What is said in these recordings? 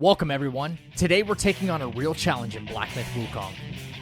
Welcome everyone. Today we're taking on a real challenge in Black Myth Wukong.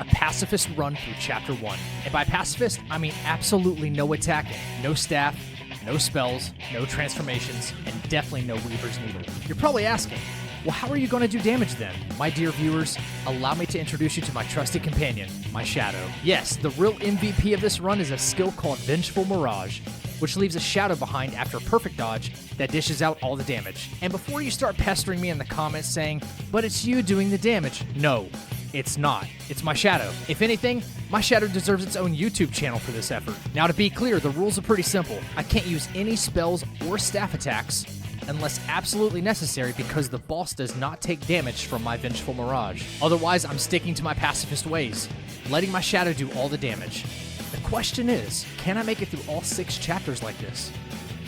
A pacifist run through Chapter 1. And by pacifist, I mean absolutely no attacking, no staff, no spells, no transformations, and definitely no Weaver's Needle. You're probably asking, well, how are you going to do damage then? My dear viewers, allow me to introduce you to my trusted companion, my Shadow. Yes, the real MVP of this run is a skill called Vengeful Mirage, which leaves a shadow behind after a perfect dodge that dishes out all the damage. And before you start pestering me in the comments saying, but it's you doing the damage, no, it's not. It's my Shadow. If anything, my Shadow deserves its own YouTube channel for this effort. Now to be clear, the rules are pretty simple. I can't use any spells or staff attacks unless absolutely necessary because the boss does not take damage from my Vengeful Mirage. Otherwise, I'm sticking to my pacifist ways, letting my Shadow do all the damage. The question is, can I make it through all 6 chapters like this?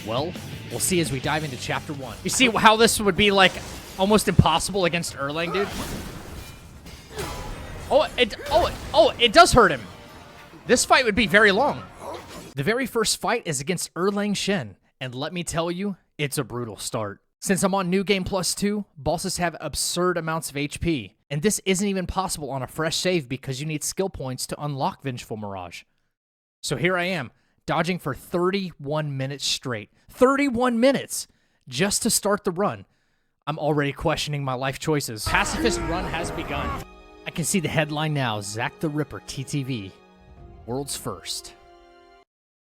Well, we'll see as we dive into Chapter 1. You see how this would be, like, almost impossible against Erlang, dude? It does hurt him. This fight would be very long. The very first fight is against Erlang Shen, and let me tell you, it's a brutal start. Since I'm on New Game Plus 2, bosses have absurd amounts of HP, and this isn't even possible on a fresh save because you need skill points to unlock Vengeful Mirage. So here I am, dodging for 31 minutes straight. 31 minutes! Just to start the run. I'm already questioning my life choices. Pacifist run has begun. I can see the headline now, Zack the Ripper TTV, world's first.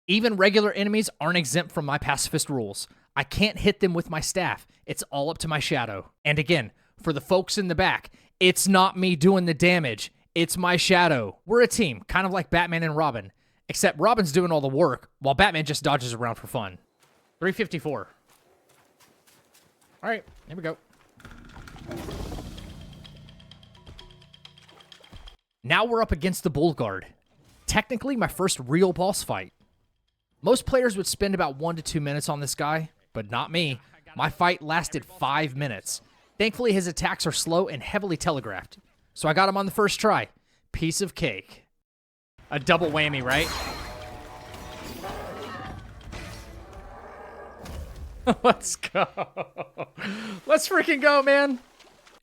Even regular enemies aren't exempt from my pacifist rules. I can't hit them with my staff. It's all up to my Shadow. And again, for the folks in the back, it's not me doing the damage. It's my Shadow. We're a team, kind of like Batman and Robin. Except Robin's doing all the work, while Batman just dodges around for fun. 354. Alright, here we go. Now we're up against the Bull Guard. Technically, my first real boss fight. Most players would spend about 1 to 2 minutes on this guy, but not me. My fight lasted 5 minutes. Thankfully, his attacks are slow and heavily telegraphed, so I got him on the first try. Piece of cake. A double whammy, right? Let's go. Let's freaking go, man.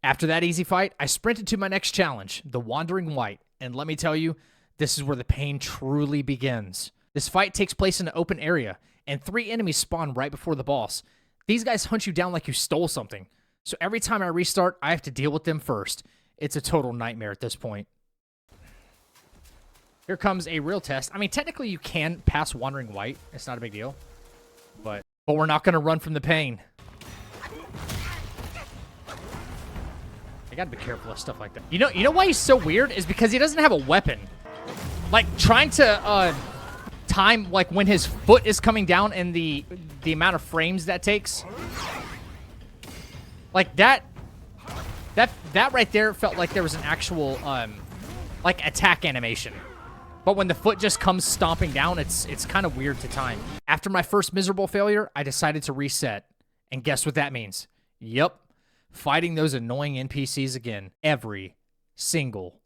After that easy fight, I sprinted to my next challenge, the Wandering Wight. And let me tell you, this is where the pain truly begins. This fight takes place in an open area, and 3 enemies spawn right before the boss. These guys hunt you down like you stole something. So every time I restart, I have to deal with them first. It's a total nightmare at this point. Here comes a real test. I mean, technically you can pass Wandering Wight. It's not a big deal. But we're not going to run from the pain. I got to be careful of stuff like that. You know why he's so weird? Is because he doesn't have a weapon. Like, trying to time, like, when his foot is coming down and the amount of frames that takes. Like, that right there felt like there was an actual, like, attack animation. But when the foot just comes stomping down, it's kind of weird to time. After my first miserable failure, I decided to reset. And guess what that means? Yep. Fighting those annoying NPCs again. Every single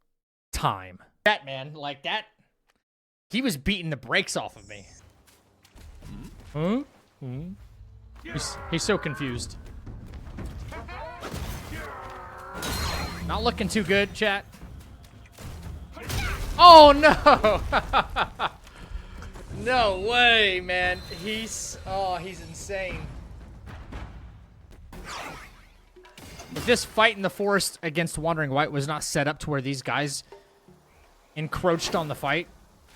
time. Batman, like that, he was beating the brakes off of me. Huh? He's so confused. Not looking too good, chat. Oh, no! No way, man. He's insane. If this fight in the forest against Wandering Wight was not set up to where these guys encroached on the fight,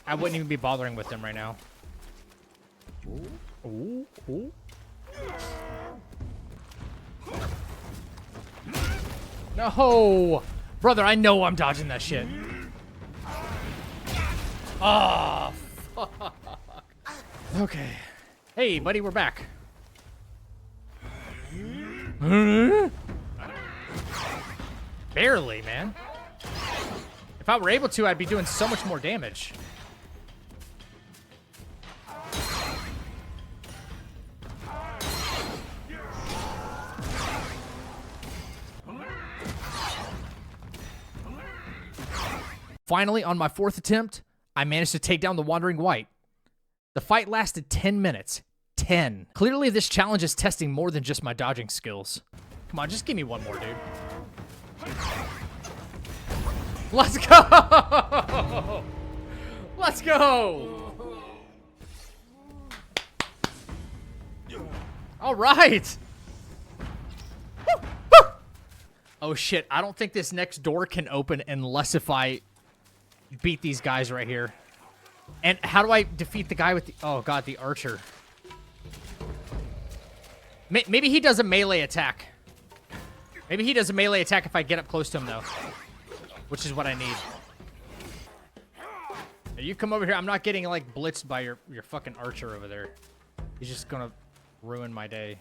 I wouldn't even be bothering with them right now. Ooh, ooh. No! Brother, I know I'm dodging that shit. Oh, fuck. Okay. Hey, buddy, we're back. Barely, man. If I were able to, I'd be doing so much more damage. Finally, on my 4th attempt, I managed to take down the Wandering Wight. The fight lasted 10 minutes. 10. Clearly, this challenge is testing more than just my dodging skills. Come on, just give me one more, dude. Let's go! Let's go! All right. Woo, woo. Oh shit, I don't think this next door can open unless if I beat these guys right here. And how do I defeat the guy with the... Oh god, the archer. Maybe he does a melee attack. Maybe he does a melee attack if I get up close to him, though. Which is what I need. Now, you come over here. I'm not getting, like, blitzed by your fucking archer over there. He's just gonna ruin my day.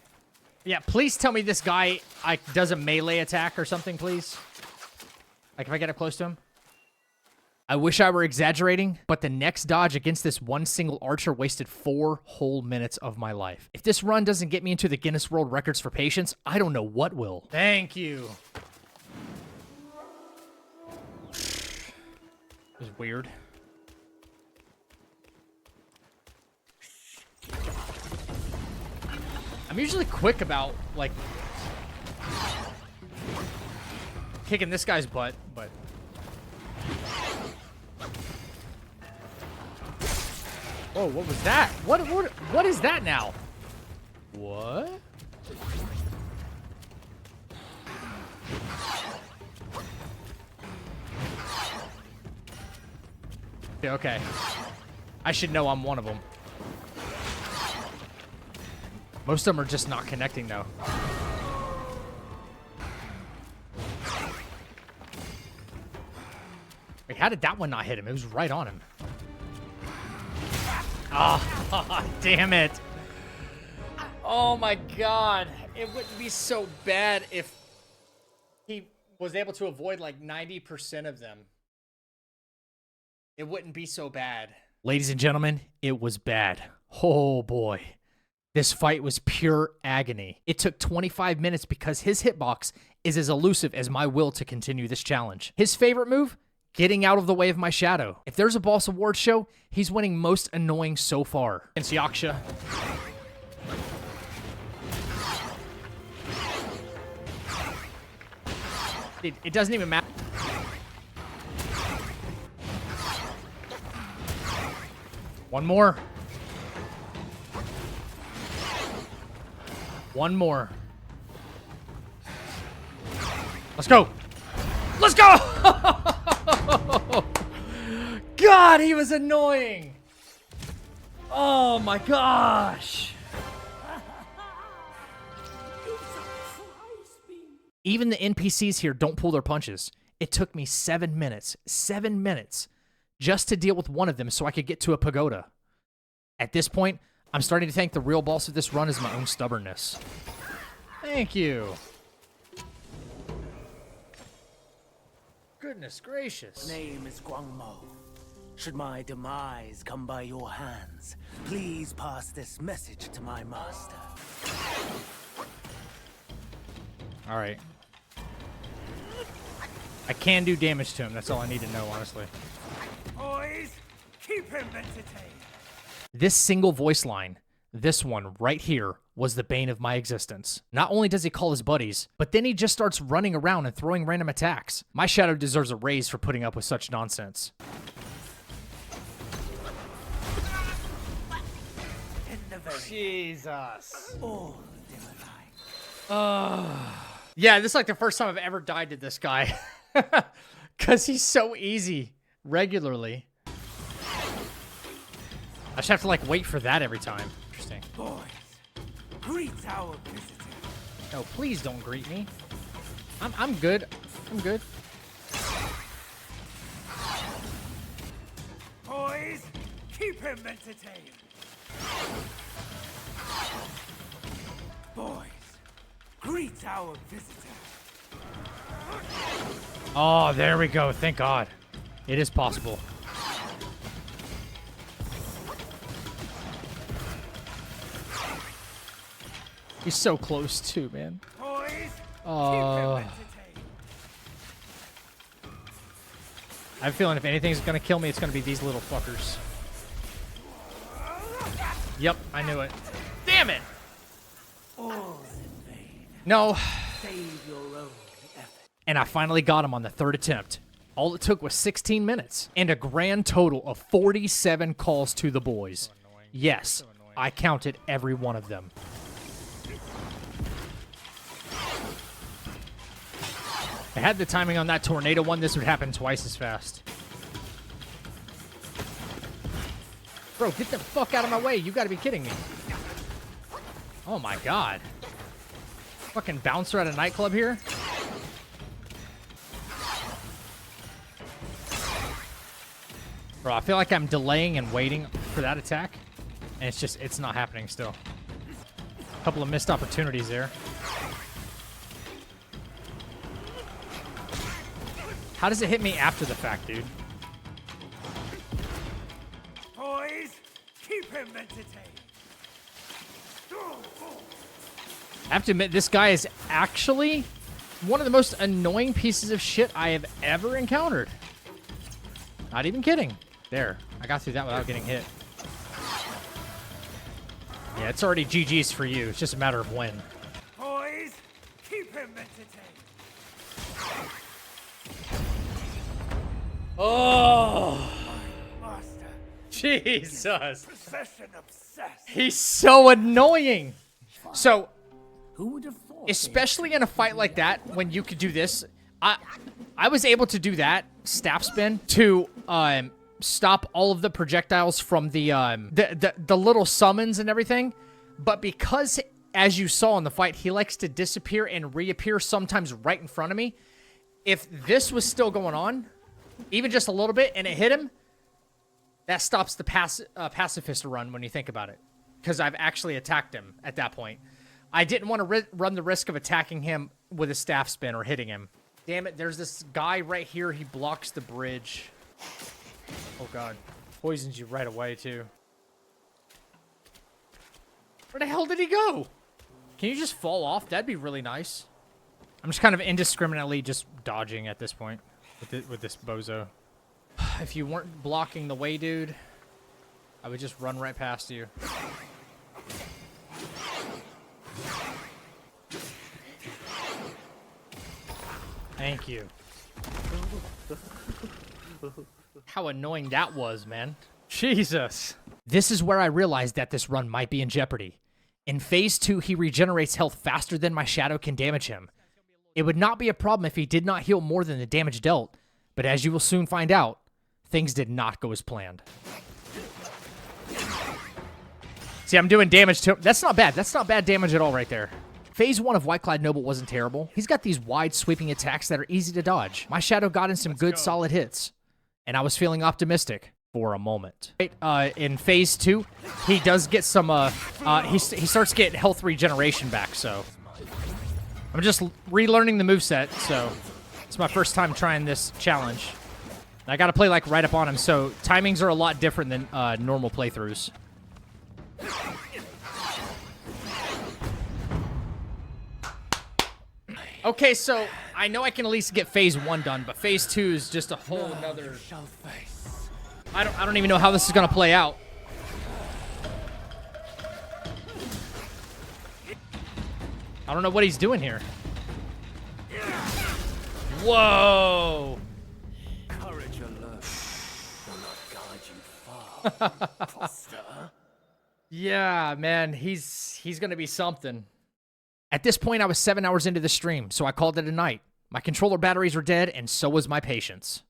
Yeah, please tell me this guy does a melee attack or something, please. Like, if I get up close to him. I wish I were exaggerating, but the next dodge against this one single archer wasted 4 whole minutes of my life. If this run doesn't get me into the Guinness World Records for patience, I don't know what will. Thank you. It was weird. I'm usually quick about, like, kicking this guy's butt, but... Oh, what was that? What is that now? What? Yeah, okay. I should know I'm one of them. Most of them are just not connecting, though. Wait, how did that one not hit him? It was right on him. Oh, damn it. Oh, my God. It wouldn't be so bad if he was able to avoid like 90% of them. It wouldn't be so bad. Ladies and gentlemen, it was bad. Oh, boy. This fight was pure agony. It took 25 minutes because his hitbox is as elusive as my will to continue this challenge. His favorite move? Getting out of the way of my shadow. If there's a boss award show, he's winning most annoying so far. It's Yaksha. It doesn't even matter. One more. One more. Let's go. Let's go! God, he was annoying. Oh my gosh. Even the NPCs here don't pull their punches. It took me 7 minutes, just to deal with one of them so I could get to a pagoda. At this point, I'm starting to think the real boss of this run is my own stubbornness. Thank you. Goodness gracious. Name is Guangmo. Should my demise come by your hands, please pass this message to my master. All right. I can do damage to him. That's all I need to know, honestly. Boys, keep him entertained. This single voice line, this one right here, was the bane of my existence. Not only does he call his buddies, but then he just starts running around and throwing random attacks. My shadow deserves a raise for putting up with such nonsense. Jesus. Yeah, this is like the first time I've ever died to this guy. Because he's so easy regularly. I just have to like wait for that every time. Interesting. Boys, greet our visitor. No, please don't greet me. I'm good. I'm good. Boys, keep him entertained. Boys, greet our visitor. Oh, there we go. Thank God. It is possible. He's so close too, man. Boys, keep him entertained. I have a feeling if anything's gonna kill me, it's gonna be these little fuckers. Yep, I knew it. Damn it! All's in vain. No. Save your own effort. And I finally got him on the third attempt. All it took was 16 minutes and a grand total of 47 calls to the boys. Yes, I counted every one of them. If I had the timing on that tornado one, this would happen twice as fast. Bro, get the fuck out of my way. You gotta be kidding me. Oh my god. Fucking bouncer at a nightclub here? Bro, I feel like I'm delaying and waiting for that attack. And it's not happening still. A couple of missed opportunities there. How does it hit me after the fact, dude? Boys, keep him entertained. I have to admit, this guy is actually one of the most annoying pieces of shit I have ever encountered. Not even kidding. There. I got through that without getting hit. Yeah, it's already GG's for you. It's just a matter of when. Boys, keep him entertained. Oh! Master, Jesus! possession obsessed. He's so annoying! So, Who would have thought? especially in a fight like that, when you could do this, I was able to do that staff spin to stop all of the projectiles from the little summons and everything. But because, as you saw in the fight, he likes to disappear and reappear sometimes right in front of me. If this was still going on, even just a little bit, and it hit him, that stops the pacifist run when you think about it. Because I've actually attacked him at that point. I didn't want to run the risk of attacking him with a staff spin or hitting him. Damn it, there's this guy right here. He blocks the bridge. Oh, God. Poisons you right away, too. Where the hell did he go? Can you just fall off? That'd be really nice. I'm just kind of indiscriminately just dodging at this point with this bozo. If you weren't blocking the way, dude, I would just run right past you. Thank you. How annoying that was, man. Jesus. This is where I realized that this run might be in jeopardy. In Phase 2, he regenerates health faster than my shadow can damage him. It would not be a problem if he did not heal more than the damage dealt, but as you will soon find out, things did not go as planned. See, I'm doing damage to him. That's not bad. That's not bad damage at all right there. Phase 1 of Whiteclad Noble wasn't terrible. He's got these wide, sweeping attacks that are easy to dodge. My shadow got in some good, solid hits, and I was feeling optimistic for a moment. In Phase 2, he does get some, he starts getting health regeneration back, so I'm just relearning the moveset, so it's my first time trying this challenge. I gotta play, like, right up on him, so timings are a lot different than normal playthroughs. Okay, so I know I can at least get Phase 1 done, but Phase 2 is just a whole nother... I don't even know how this is gonna play out. I don't know what he's doing here. Whoa! Courage alone will not guide you far, Foster. Yeah, man, he's gonna be something. At this point, I was 7 hours into the stream, so I called it a night. My controller batteries were dead, and so was my patience.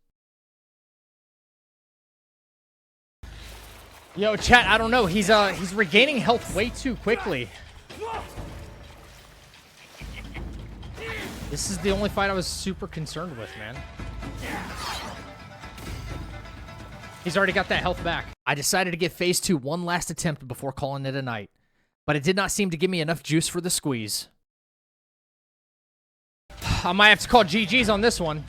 Yo, chat, I don't know. He's regaining health way too quickly. This is the only fight I was super concerned with, man. He's already got that health back. I decided to give Phase 2 one last attempt before calling it a night, but it did not seem to give me enough juice for the squeeze. I might have to call GG's on this one.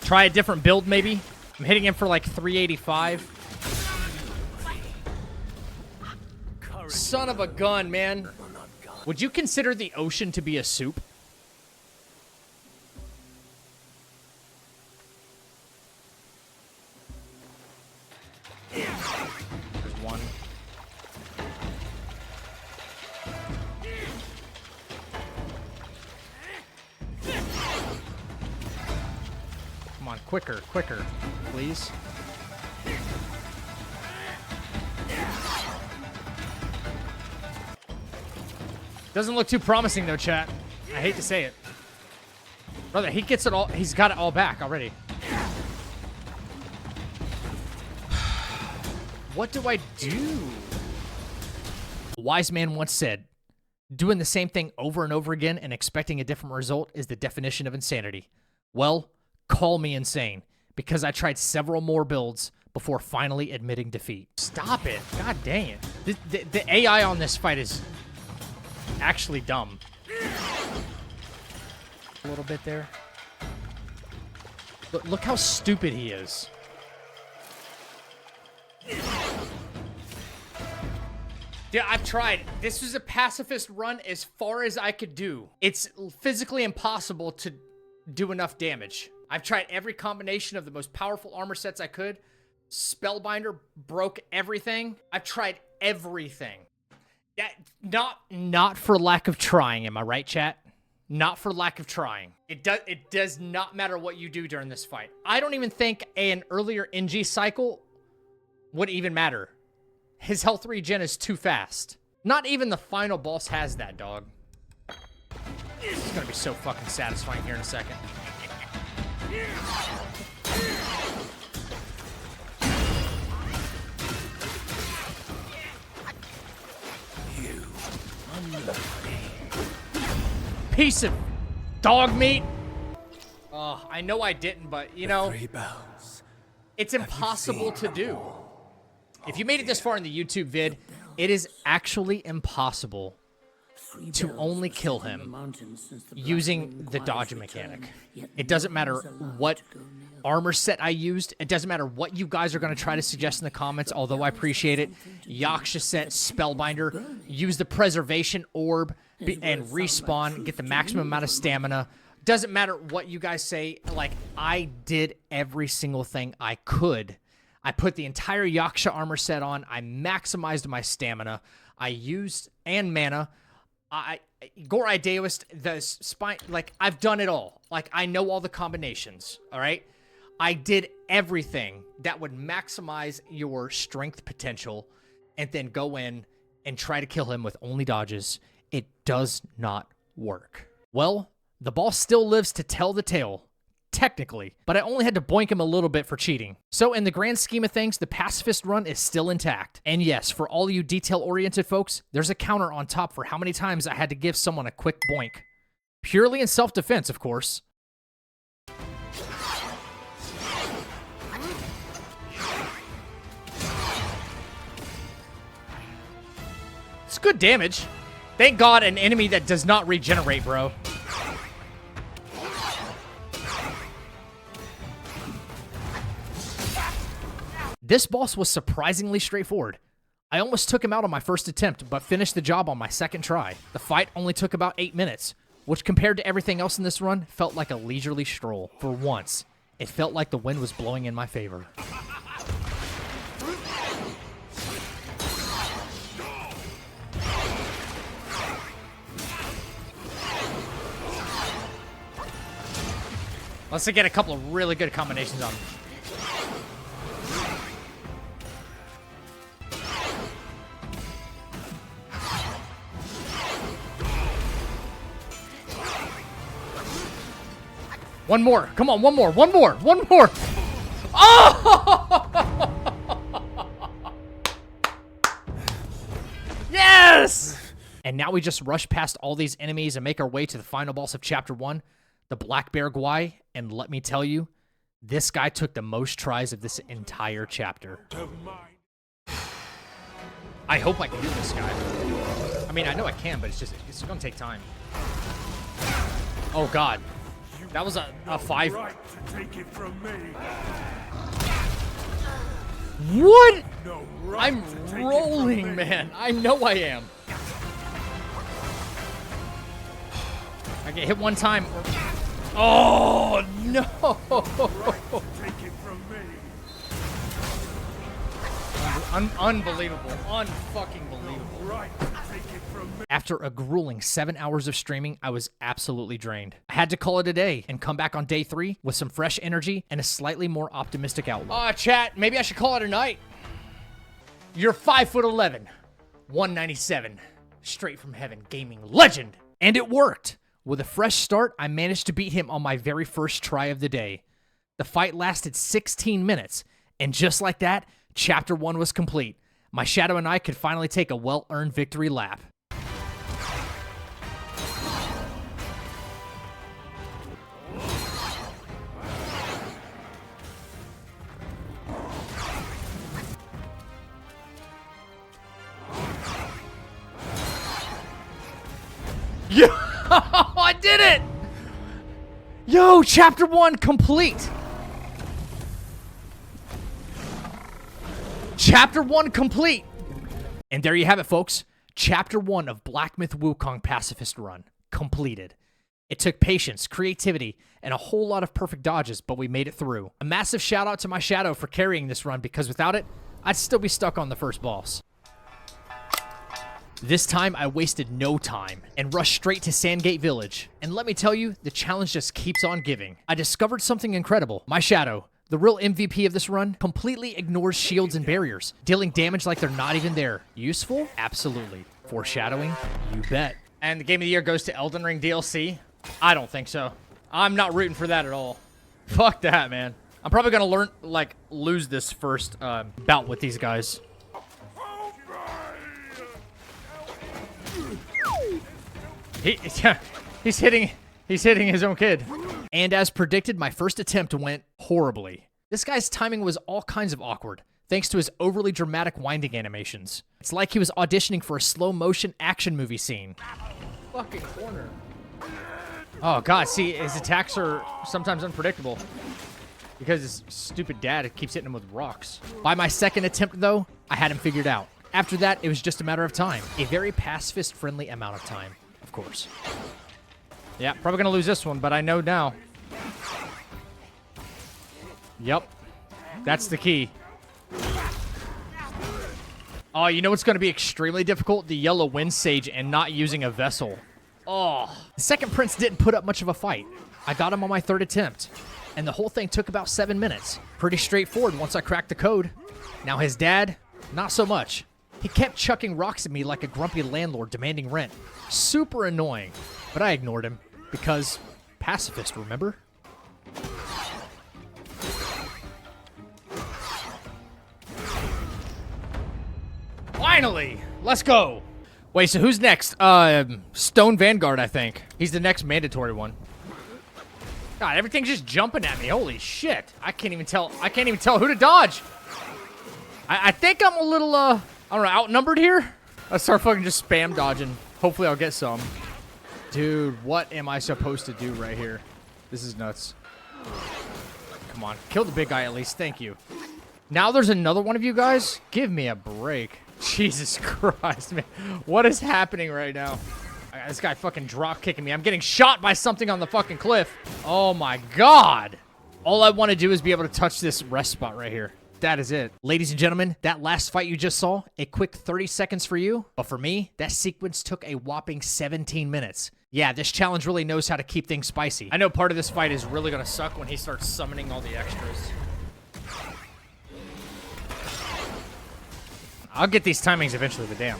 Try a different build, maybe. I'm hitting him for like 385. Son of a gun, man. Would you consider the ocean to be a soup? There's one. quicker, quicker, please. Doesn't look too promising though, chat. I hate to say it. Brother, he gets it all. He's got it all back already. What do I do? A wise man once said, doing the same thing over and over again and expecting a different result is the definition of insanity. Well, call me insane, because I tried several more builds before finally admitting defeat. Stop it. God dang it. The AI on this fight is actually dumb. A little bit there. Look how stupid he is. Yeah, I've tried. This was a pacifist run as far as I could do. It's physically impossible to do enough damage. I've tried every combination of the most powerful armor sets I could. Spellbinder broke everything. I've tried everything. That not for lack of trying, am I right, chat? Not for lack of trying. It does not matter what you do during this fight. I don't even think an earlier NG cycle would even matter. His health regen is too fast. Not even the final boss has that, dog. It's gonna be so fucking satisfying here in a second. Piece of dog meat. Oh, I know I didn't, but you know, it's impossible to do. If you made it this far in the YouTube vid, it is actually impossible to only kill him using the dodge mechanic. It doesn't matter what armor set I used. It doesn't matter what you guys are going to try to suggest in the comments, although I appreciate it. Yaksha set, Spellbinder, use the Preservation Orb, and respawn, get the maximum amount of stamina. Doesn't matter what you guys say. Like, I did every single thing I could. I put the entire Yaksha armor set on. I maximized my stamina. I used, and mana. Gore Idealist, the spine, like, I've done it all. Like, I know all the combinations, all right? I did everything that would maximize your strength potential and then go in and try to kill him with only dodges. It does not work. Well, the boss still lives to tell the tale, technically, but I only had to boink him a little bit for cheating. So in the grand scheme of things, the pacifist run is still intact. And yes, for all you detail-oriented folks, there's a counter on top for how many times I had to give someone a quick boink. Purely in self-defense, of course. It's good damage. Thank God an enemy that does not regenerate, bro. This boss was surprisingly straightforward. I almost took him out on my first attempt, but finished the job on my second try. The fight only took about 8 minutes, which compared to everything else in this run, felt like a leisurely stroll. For once, it felt like the wind was blowing in my favor. Let's get a couple of really good combinations on him. One more. Come on, one more. One more. One more. Oh! Yes! And now we just rush past all these enemies and make our way to the final boss of Chapter 1, the Black Bear Gwai. And let me tell you, this guy took the most tries of this entire chapter. I hope I can do this guy. I mean, I know I can, but it's gonna take time. Oh, God. That was a 5. What? I'm rolling, man. I know I am. I get hit one time. Oh, no. Unbelievable. Unfucking believable. After a grueling 7 hours of streaming, I was absolutely drained. I had to call it a day and come back on day 3 with some fresh energy and a slightly more optimistic outlook. Chat, maybe I should call it a night. You're 5'11", 197, straight from heaven, gaming legend. And it worked. With a fresh start, I managed to beat him on my very first try of the day. The fight lasted 16 minutes, and just like that, Chapter 1 was complete. My shadow and I could finally take a well-earned victory lap. Yo, I did it! Yo, Chapter 1 complete! Chapter 1 complete! And there you have it, folks. Chapter 1 of Black Myth Wukong Pacifist Run. Completed. It took patience, creativity, and a whole lot of perfect dodges, but we made it through. A massive shout out to my shadow for carrying this run, because without it, I'd still be stuck on the first boss. This time, I wasted no time and rushed straight to Sandgate Village. And let me tell you, the challenge just keeps on giving. I discovered something incredible. My shadow, the real MVP of this run, completely ignores shields and barriers, dealing damage like they're not even there. Useful? Absolutely. Foreshadowing? You bet. And the Game of the Year goes to Elden Ring DLC? I don't think so. I'm not rooting for that at all. Fuck that, man. I'm probably gonna lose this first bout with these guys. He's hitting his own kid. And as predicted, my first attempt went horribly. This guy's timing was all kinds of awkward, thanks to his overly dramatic winding animations. It's like he was auditioning for a slow-motion action movie scene. Fucking corner. Oh god, see, his attacks are sometimes unpredictable because his stupid dad keeps hitting him with rocks. By my second attempt, though, I had him figured out. After that, it was just a matter of time. A very pacifist-friendly amount of time. Of course. Yeah, probably gonna lose this one, but I know now. Yep. That's the key. Oh, you know what's gonna be extremely difficult? The Yellow Wind Sage and not using a vessel. Oh. The second prince didn't put up much of a fight. I got him on my third attempt. And the whole thing took about 7 minutes. Pretty straightforward once I cracked the code. Now his dad, not so much. He kept chucking rocks at me like a grumpy landlord demanding rent. Super annoying. But I ignored him. Because pacifist, remember? Finally! Let's go! Wait, so who's next? Stone Vanguard, I think. He's the next mandatory one. God, everything's just jumping at me. Holy shit. I can't even tell who to dodge. I think I'm a little, I don't know, outnumbered here? Let's start fucking just spam dodging. Hopefully I'll get some. Dude, what am I supposed to do right here? This is nuts. Come on, kill the big guy at least. Thank you. Now there's another one of you guys? Give me a break. Jesus Christ, man. What is happening right now? This guy fucking drop kicking me. I'm getting shot by something on the fucking cliff. Oh my god. All I want to do is be able to touch this rest spot right here. That is it. Ladies and gentlemen, that last fight you just saw, a quick 30 seconds for you. But for me, that sequence took a whopping 17 minutes. Yeah, this challenge really knows how to keep things spicy. I know part of this fight is really going to suck when he starts summoning all the extras. I'll get these timings eventually, but damn.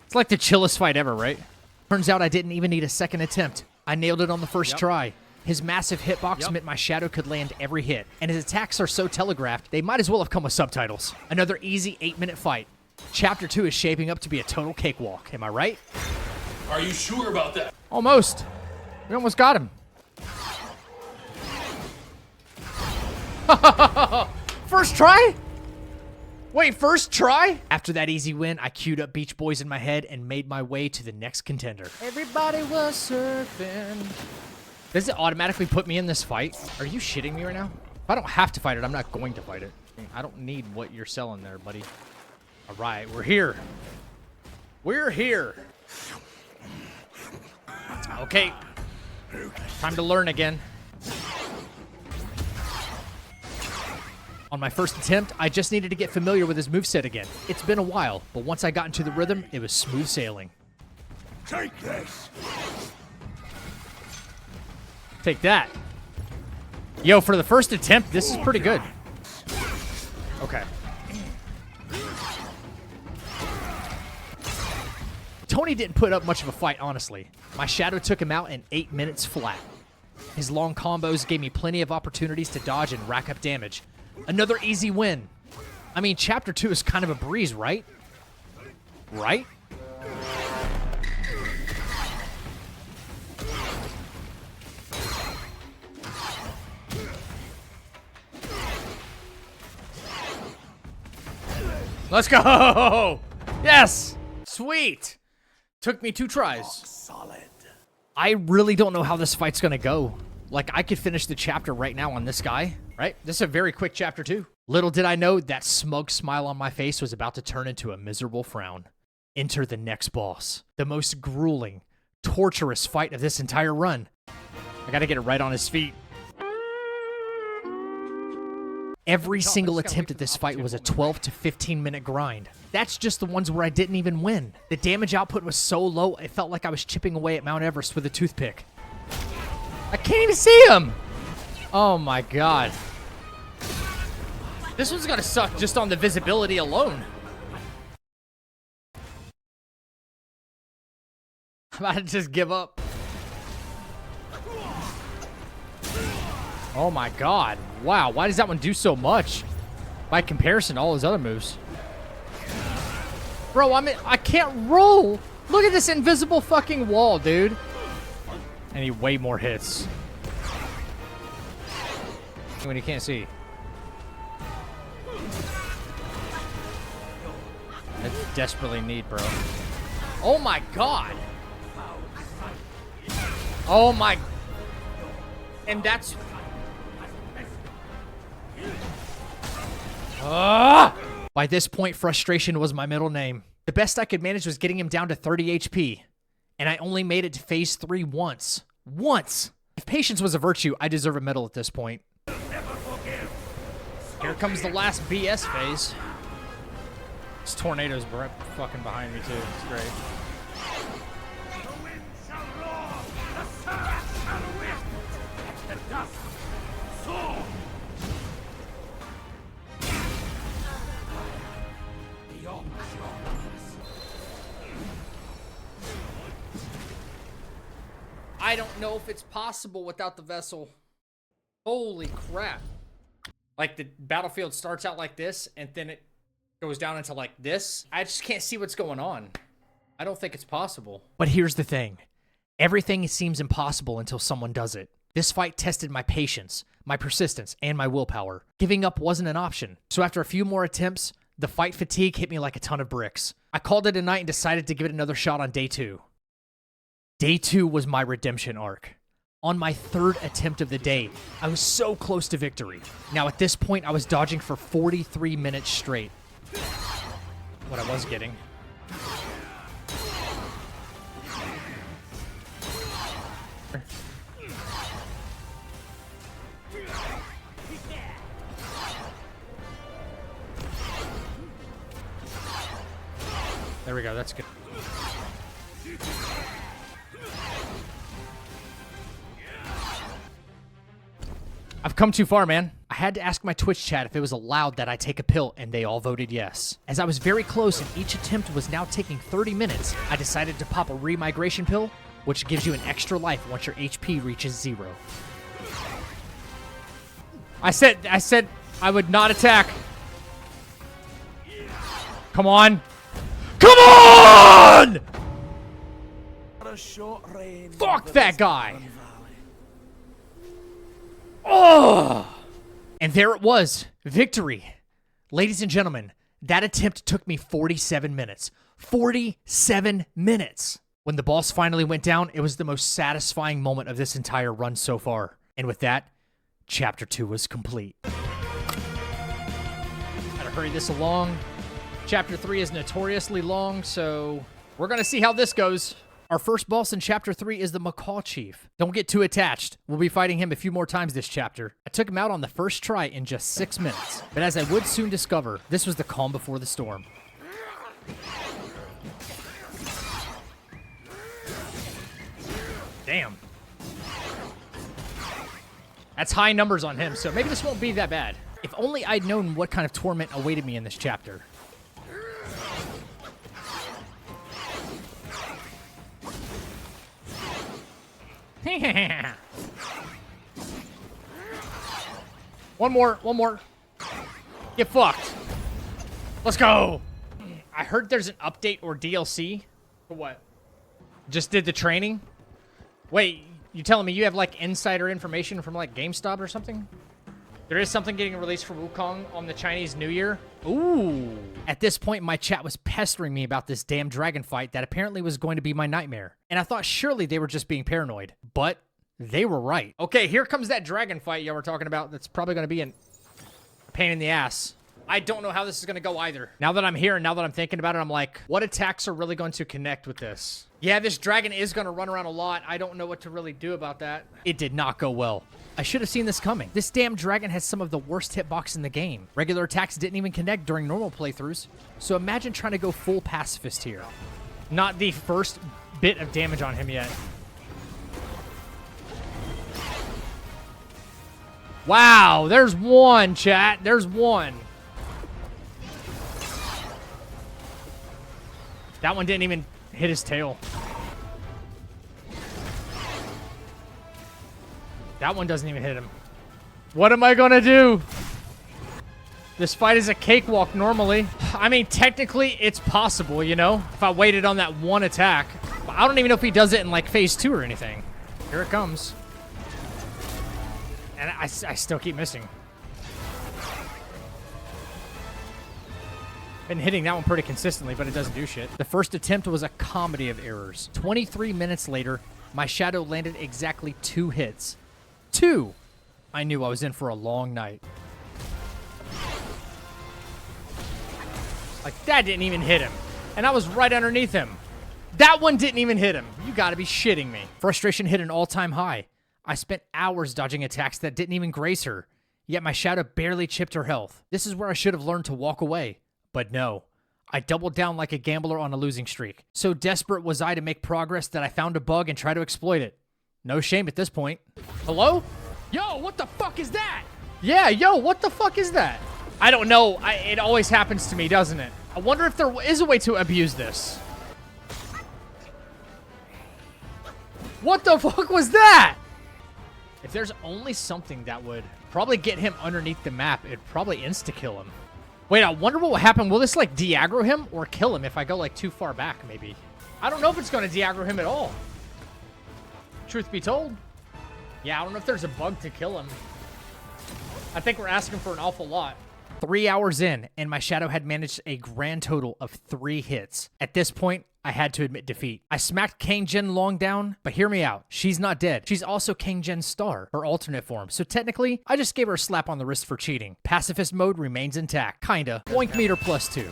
It's like the chillest fight ever, right? Turns out I didn't even need a second attempt. I nailed it on the first try. His massive hitbox meant my shadow could land every hit, and his attacks are so telegraphed, they might as well have come with subtitles. Another easy 8-minute fight. Chapter 2 is shaping up to be a total cakewalk, am I right? Are you sure about that? Almost. We almost got him. First try? Wait, first try? After that easy win, I queued up Beach Boys in my head and made my way to the next contender. Everybody was surfing. Does it automatically put me in this fight? Are you shitting me right now? If I don't have to fight it, I'm not going to fight it. I don't need what you're selling there, buddy. All right, we're here. We're here. Okay. Time to learn again. On my first attempt, I just needed to get familiar with his moveset again. It's been a while, but once I got into the rhythm, it was smooth sailing. Take this. Take that. Yo, for the first attempt, this is pretty good. Okay. Tony didn't put up much of a fight, honestly. My shadow took him out in 8 minutes flat. His long combos gave me plenty of opportunities to dodge and rack up damage. Another easy win. I mean, Chapter 2 is kind of a breeze, right? Right? Let's go! Yes! Sweet! Took me 2 tries. Solid. I really don't know how this fight's gonna go. Like, I could finish the chapter right now on this guy, right? This is a very quick chapter, too. Little did I know that smug smile on my face was about to turn into a miserable frown. Enter the next boss. The most grueling, torturous fight of this entire run. I gotta get it right on his feet. Every single attempt at this fight was a 12 to 15 minute grind. That's just the ones where I didn't even win. The damage output was so low, it felt like I was chipping away at Mount Everest with a toothpick. I can't even see him! Oh my god. This one's gonna suck just on the visibility alone. I'm about to just give up. Oh my god. Wow, why does that one do so much? By comparison to all his other moves. Bro, I can't roll! Look at this invisible fucking wall, dude. I need way more hits. When you can't see. I desperately need, bro. Oh my god! Oh my... And that's... By this point, frustration was my middle name. The best I could manage was getting him down to 30 HP. And I only made it to phase 3 once. Once! If patience was a virtue, I deserve a medal at this point. Here comes the last BS phase. This tornado's right fucking behind me, too. It's great. I don't know if it's possible without the vessel. Holy crap. Like, the battlefield starts out like this, and then it goes down into like this. I just can't see what's going on. I don't think it's possible. But here's the thing. Everything seems impossible until someone does it. This fight tested my patience, my persistence, and my willpower. Giving up wasn't an option. So after a few more attempts, the fight fatigue hit me like a ton of bricks. I called it a night and decided to give it another shot on day 2. Day 2 was my redemption arc. On my 3rd attempt of the day, I was so close to victory. Now at this point, I was dodging for 43 minutes straight. What I was getting. There we go, that's good. I've come too far, man. I had to ask my Twitch chat if it was allowed that I take a pill, and they all voted yes. As I was very close and each attempt was now taking 30 minutes, I decided to pop a remigration pill, which gives you an extra life once your HP reaches 0. I said I would not attack. Come on. Come on! Fuck that guy. Oh! And there it was. Victory. Ladies and gentlemen, that attempt took me 47 minutes. 47 minutes. When the boss finally went down, it was the most satisfying moment of this entire run so far. And with that, Chapter 2 was complete. Gotta hurry this along. Chapter 3 is notoriously long, so we're gonna see how this goes. Our first boss in Chapter 3 is the Macaw Chief. Don't get too attached. We'll be fighting him a few more times this chapter. I took him out on the first try in just 6 minutes. But as I would soon discover, this was the calm before the storm. Damn. That's high numbers on him, so maybe this won't be that bad. If only I'd known what kind of torment awaited me in this chapter. One more. Get fucked. Let's go. I heard there's an update or DLC. For what? Just did the training? Wait, you telling me you have, like, insider information from, like, GameStop or something? There is something getting released for Wukong on the Chinese New Year. Ooh. At this point, my chat was pestering me about this damn dragon fight that apparently was going to be my nightmare. And I thought surely they were just being paranoid. But they were right. Okay, here comes that dragon fight y'all were talking about. That's probably going to be a pain in the ass. I don't know how this is going to go either. Now that I'm here and now that I'm thinking about it, I'm like, what attacks are really going to connect with this? Yeah, this dragon is going to run around a lot. I don't know what to really do about that. It did not go well. I should have seen this coming. This damn dragon has some of the worst hitbox in the game. Regular attacks didn't even connect during normal playthroughs. So imagine trying to go full pacifist here. Not the first bit of damage on him yet. Wow, there's one, chat. There's one. That one didn't even hit his tail. That one doesn't even hit him. What am I gonna do? This fight is a cakewalk normally. I mean, technically, it's possible, you know? If I waited on that one attack. But I don't even know if he does it in, like, phase 2 or anything. Here it comes. And I still keep missing. Been hitting that one pretty consistently, but it doesn't do shit. The first attempt was a comedy of errors. 23 minutes later, my shadow landed exactly 2 hits. 2! I knew I was in for a long night. Like, that didn't even hit him. And I was right underneath him. That one didn't even hit him. You gotta be shitting me. Frustration hit an all-time high. I spent hours dodging attacks that didn't even graze her. Yet my shadow barely chipped her health. This is where I should have learned to walk away. But no, I doubled down like a gambler on a losing streak. So desperate was I to make progress that I found a bug and tried to exploit it. No shame at this point. Hello? Yo, what the fuck is that? Yeah, yo, what the fuck is that? I don't know. It always happens to me, doesn't it? I wonder if there is a way to abuse this. What the fuck was that? If there's only something that would probably get him underneath the map, it'd probably insta-kill him. Wait, I wonder what will happen. Will this, like, de-aggro him or kill him if I go, like, too far back, maybe? I don't know if it's going to de-aggro him at all. Truth be told. Yeah, I don't know if there's a bug to kill him. I think we're asking for an awful lot. 3 hours in, and my shadow had managed a grand total of 3 hits. At this point, I had to admit defeat. I smacked Kang Jin Long down, but hear me out. She's not dead. She's also Kang Jin's star, her alternate form. So technically, I just gave her a slap on the wrist for cheating. Pacifist mode remains intact. Kinda. Boink meter +2.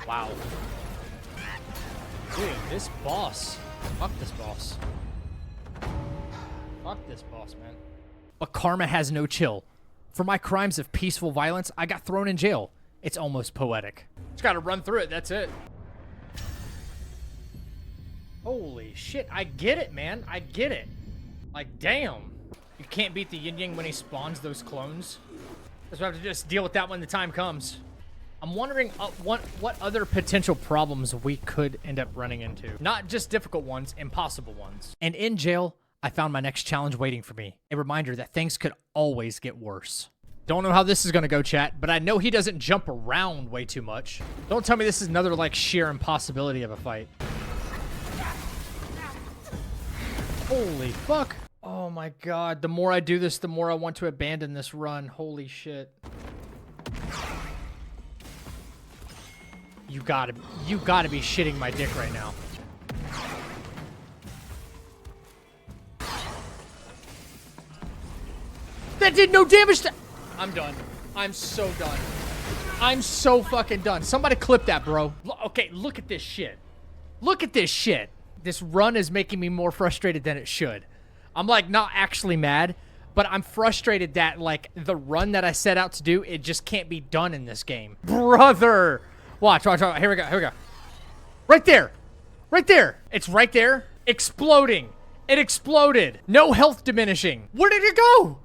Wow. Dude, this boss. Fuck this boss. Fuck this boss, man. But karma has no chill. For my crimes of peaceful violence, I got thrown in jail. It's almost poetic. Just gotta run through it, that's it. Holy shit, I get it, man. I get it. Like, damn. You can't beat the Yin Yang when he spawns those clones. So I have to just deal with that when the time comes. I'm wondering what other potential problems we could end up running into. Not just difficult ones, impossible ones. And in jail, I found my next challenge waiting for me. A reminder that things could always get worse. Don't know how this is gonna go, chat, but I know he doesn't jump around way too much. Don't tell me this is another, like, sheer impossibility of a fight. Holy fuck. Oh my god, the more I do this, the more I want to abandon this run. Holy shit. You gotta be shitting my dick right now. That did no damage to... I'm done. I'm so done. I'm so fucking done. Somebody clip that, bro. Okay, look at this shit. Look at this shit. This run is making me more frustrated than it should. I'm like not actually mad, but I'm frustrated that like the run that I set out to do, it just can't be done in this game. Brother. Watch. Here we go. Right there. Right there. It's right there. Exploding. It exploded. No health diminishing. Where did it go?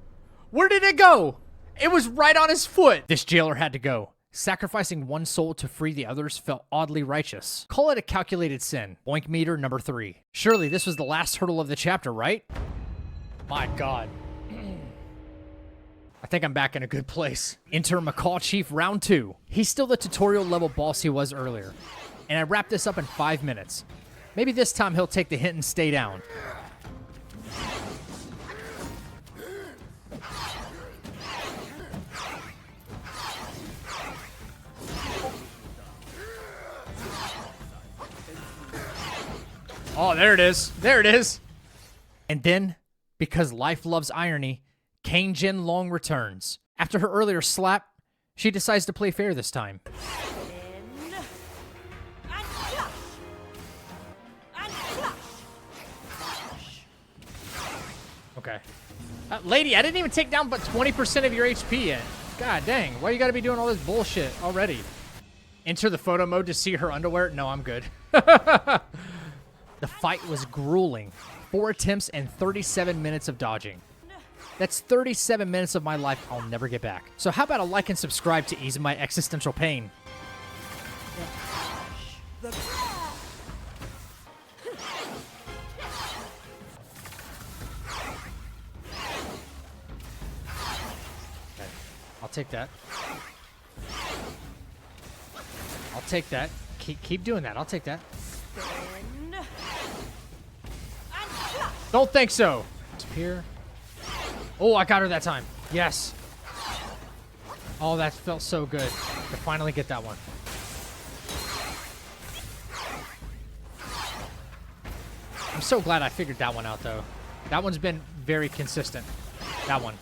Where did it go? It was right on his foot. This jailer had to go. Sacrificing one soul to free the others felt oddly righteous. Call it a calculated sin. Boink meter number 3. Surely this was the last hurdle of the chapter, right? My God. I think I'm back in a good place. Enter Macaw Chief round 2. He's still the tutorial level boss he was earlier. And I wrapped this up in 5 minutes. Maybe this time he'll take the hint and stay down. Oh, there it is. There it is. And then, because life loves irony, Kane Jin Long returns. After her earlier slap, she decides to play fair this time. Okay. Lady, I didn't even take down but 20% of your HP yet. God dang, why you gotta be doing all this bullshit already? Enter the photo mode to see her underwear? No, I'm good. The fight was grueling. 4 attempts and 37 minutes of dodging. That's 37 minutes of my life I'll never get back. So how about a like and subscribe to ease my existential pain? Okay. I'll take that. I'll take that. Keep doing that. I'll take that. Don't think so. Disappear. Oh, I got her that time. Yes. Oh, that felt so good to finally get that one. I'm so glad I figured that one out, though. That one's been very consistent. That one.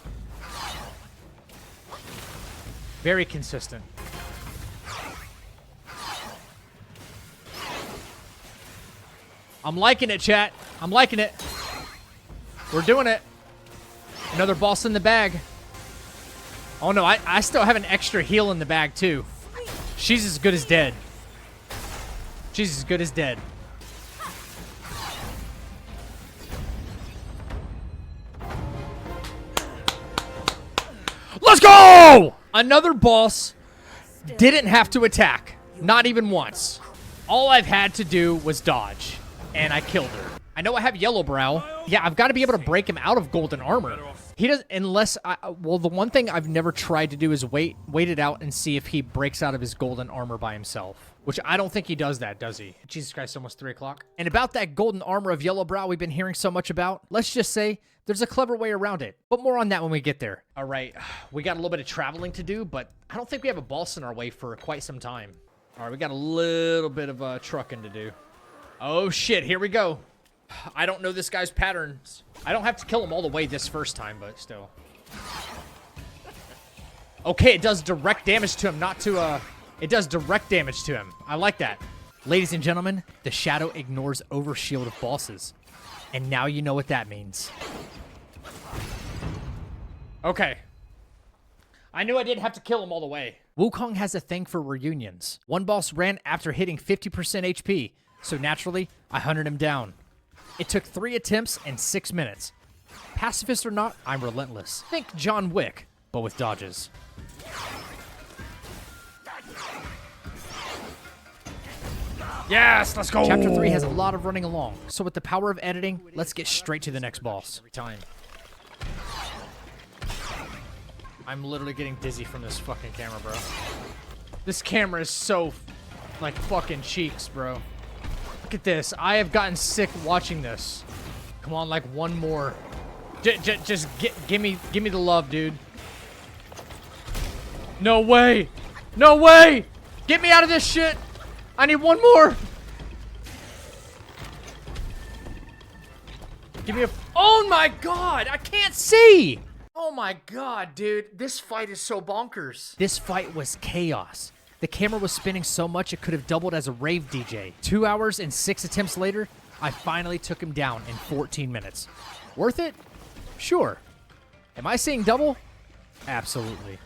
Very consistent. I'm liking it, chat. I'm liking it. We're doing it. Another boss in the bag. Oh no, I still have an extra heal in the bag too. She's as good as dead. She's as good as dead. Let's go! Another boss didn't have to attack. Not even once. All I've had to do was dodge. And I killed her. I know I have Yellow Brow. Yeah, I've got to be able to break him out of golden armor. He does, unless well, the one thing I've never tried to do is wait it out and see if he breaks out of his golden armor by himself. Which I don't think he does that, does he? Jesus Christ, almost 3 o'clock. And about that golden armor of Yellow Brow we've been hearing so much about, let's just say there's a clever way around it. But more on that when we get there. All right, we got a little bit of traveling to do, but I don't think we have a boss in our way for quite some time. All right, we got a little bit of trucking to do. Oh shit, here we go. I don't know this guy's patterns. I don't have to kill him all the way this first time, but still. Okay, it does direct damage to him, not to, it does direct damage to him. I like that. Ladies and gentlemen, the shadow ignores overshield of bosses. And now you know what that means. Okay. I knew I didn't have to kill him all the way. Wukong has a thing for reunions. One boss ran after hitting 50% HP, so naturally, I hunted him down. It took 3 attempts and 6 minutes. Pacifist or not, I'm relentless. Think John Wick, but with dodges. Yes, let's go! Chapter 3 has a lot of running along, so with the power of editing, let's get straight to the next boss. Every time. I'm literally getting dizzy from this fucking camera, bro. This camera is so, like, fucking cheeks, bro. Look at this. I have gotten sick watching this. Come on, like one more. Just give me the love, dude. No way. No way. Get me out of this shit. I need one more. Give me a... Oh my god. I can't see. Oh my god, dude. This fight is so bonkers. This fight was chaos. The camera was spinning so much it could have doubled as a rave DJ. 2 hours and 6 attempts later, I finally took him down in 14 minutes. Worth it? Sure. Am I seeing double? Absolutely.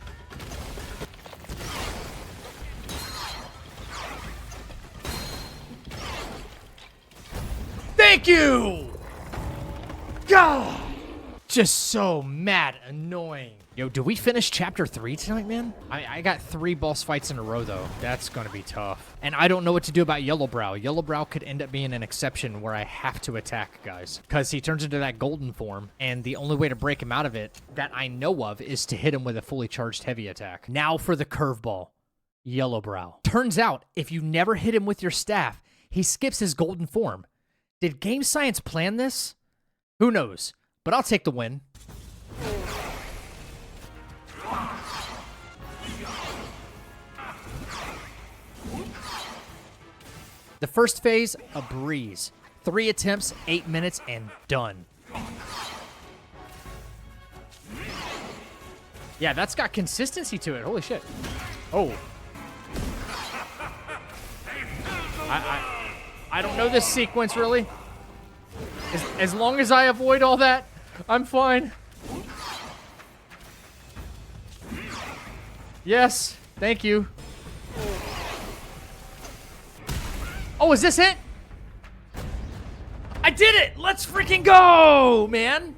Thank you! God! Just so mad annoying. Yo, did we finish chapter 3 tonight, man? I got 3 boss fights in a row, though. That's gonna be tough. And I don't know what to do about Yellowbrow. Yellowbrow could end up being an exception where I have to attack, guys. Because he turns into that golden form, and the only way to break him out of it that I know of is to hit him with a fully charged heavy attack. Now for the curveball. Yellowbrow. Turns out, if you never hit him with your staff, he skips his golden form. Did Game Science plan this? Who knows? But I'll take the win. The first phase, a breeze. 3 attempts, 8 minutes, and done. Yeah, that's got consistency to it. Holy shit. Oh. I don't know this sequence, really. As long as I avoid all that, I'm fine. Yes, thank you. Oh, is this it? I did it! Let's freaking go, man!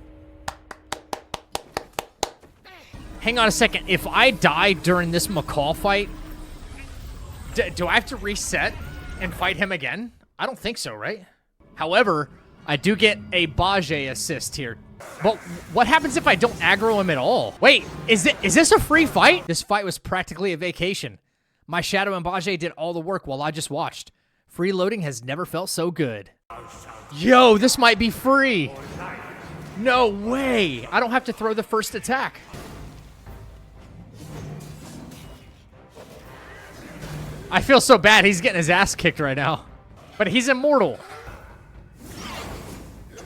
Hang on a second. If I die during this McCall fight, do I have to reset and fight him again? I don't think so, right? However, I do get a Bajie assist here. But what happens if I don't aggro him at all? Wait, is this a free fight? This fight was practically a vacation. My Shadow and Bajie did all the work while I just watched. Freeloading has never felt so good. Yo, this might be free. No way. I don't have to throw the first attack. I feel so bad. He's getting his ass kicked right now. But he's immortal.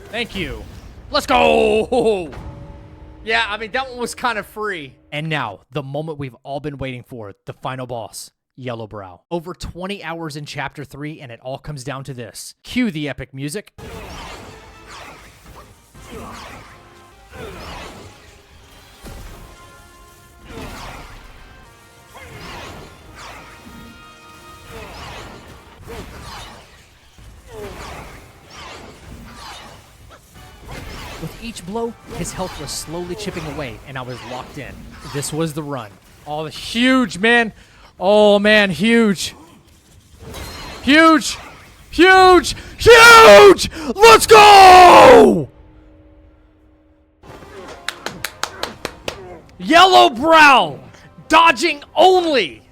Thank you. Let's go! Yeah, I mean, that one was kind of free. And now, the moment we've all been waiting for, the final boss, Yellowbrow. Over 20 hours in Chapter 3, and it all comes down to this. Cue the epic music. With each blow, his health was slowly chipping away, and I was locked in. This was the run. Oh, huge, man. Oh, man, huge. Huge! Huge! Huge! Let's go! Yellowbrow! Dodging only!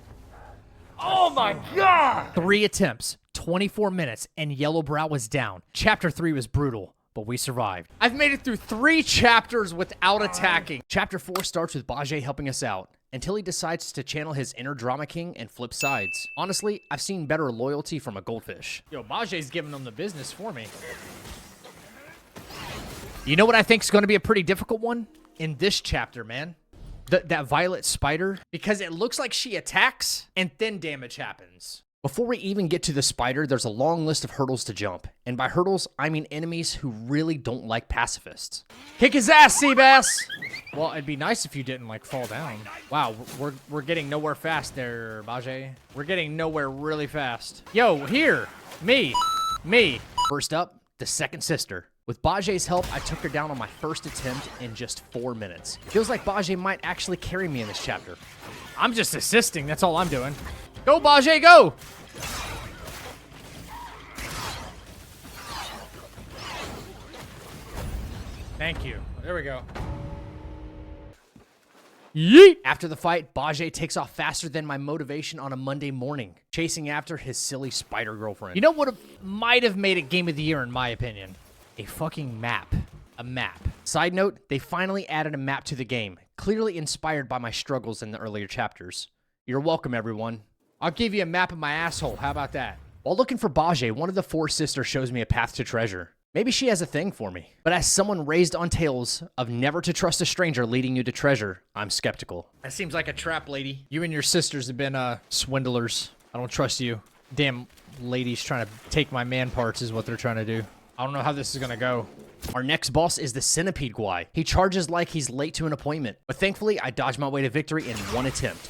Oh, my God! 3 attempts, 24 minutes, and Yellowbrow was down. Chapter 3 was brutal, but we survived. I've made it through 3 chapters without attacking. Chapter 4 starts with Bajie helping us out, until he decides to channel his inner drama king and flip sides. Honestly, I've seen better loyalty from a goldfish. Yo, Bajie's giving them the business for me. You know what I think is going to be a pretty difficult one? In this chapter, man. That violet spider, because it looks like she attacks and then damage happens. Before we even get to the spider, there's a long list of hurdles to jump. And by hurdles, I mean enemies who really don't like pacifists. Kick his ass, Seabass! Well, it'd be nice if you didn't, like, fall down. Wow, we're getting nowhere fast there, Bajie. We're getting nowhere really fast. Yo, here! Me! First up, the second sister. With Bajie's help, I took her down on my first attempt in just 4 minutes. Feels like Bajie might actually carry me in this chapter. I'm just assisting, that's all I'm doing. Go, Bajie, go! Thank you. There we go. Yeet! After the fight, Bajie takes off faster than my motivation on a Monday morning, chasing after his silly spider girlfriend. You know what might have made it Game of the Year, in my opinion? A fucking map. A map. Side note, they finally added a map to the game, clearly inspired by my struggles in the earlier chapters. You're welcome, everyone. I'll give you a map of my asshole. How about that? While looking for Bajie, one of the 4 sisters shows me a path to treasure. Maybe she has a thing for me. But as someone raised on tales of never to trust a stranger leading you to treasure, I'm skeptical. That seems like a trap, lady. You and your sisters have been, swindlers. I don't trust you. Damn ladies trying to take my man parts is what they're trying to do. I don't know how this is gonna go. Our next boss is the Centipede Guy. He charges like he's late to an appointment. But thankfully, I dodged my way to victory in one attempt.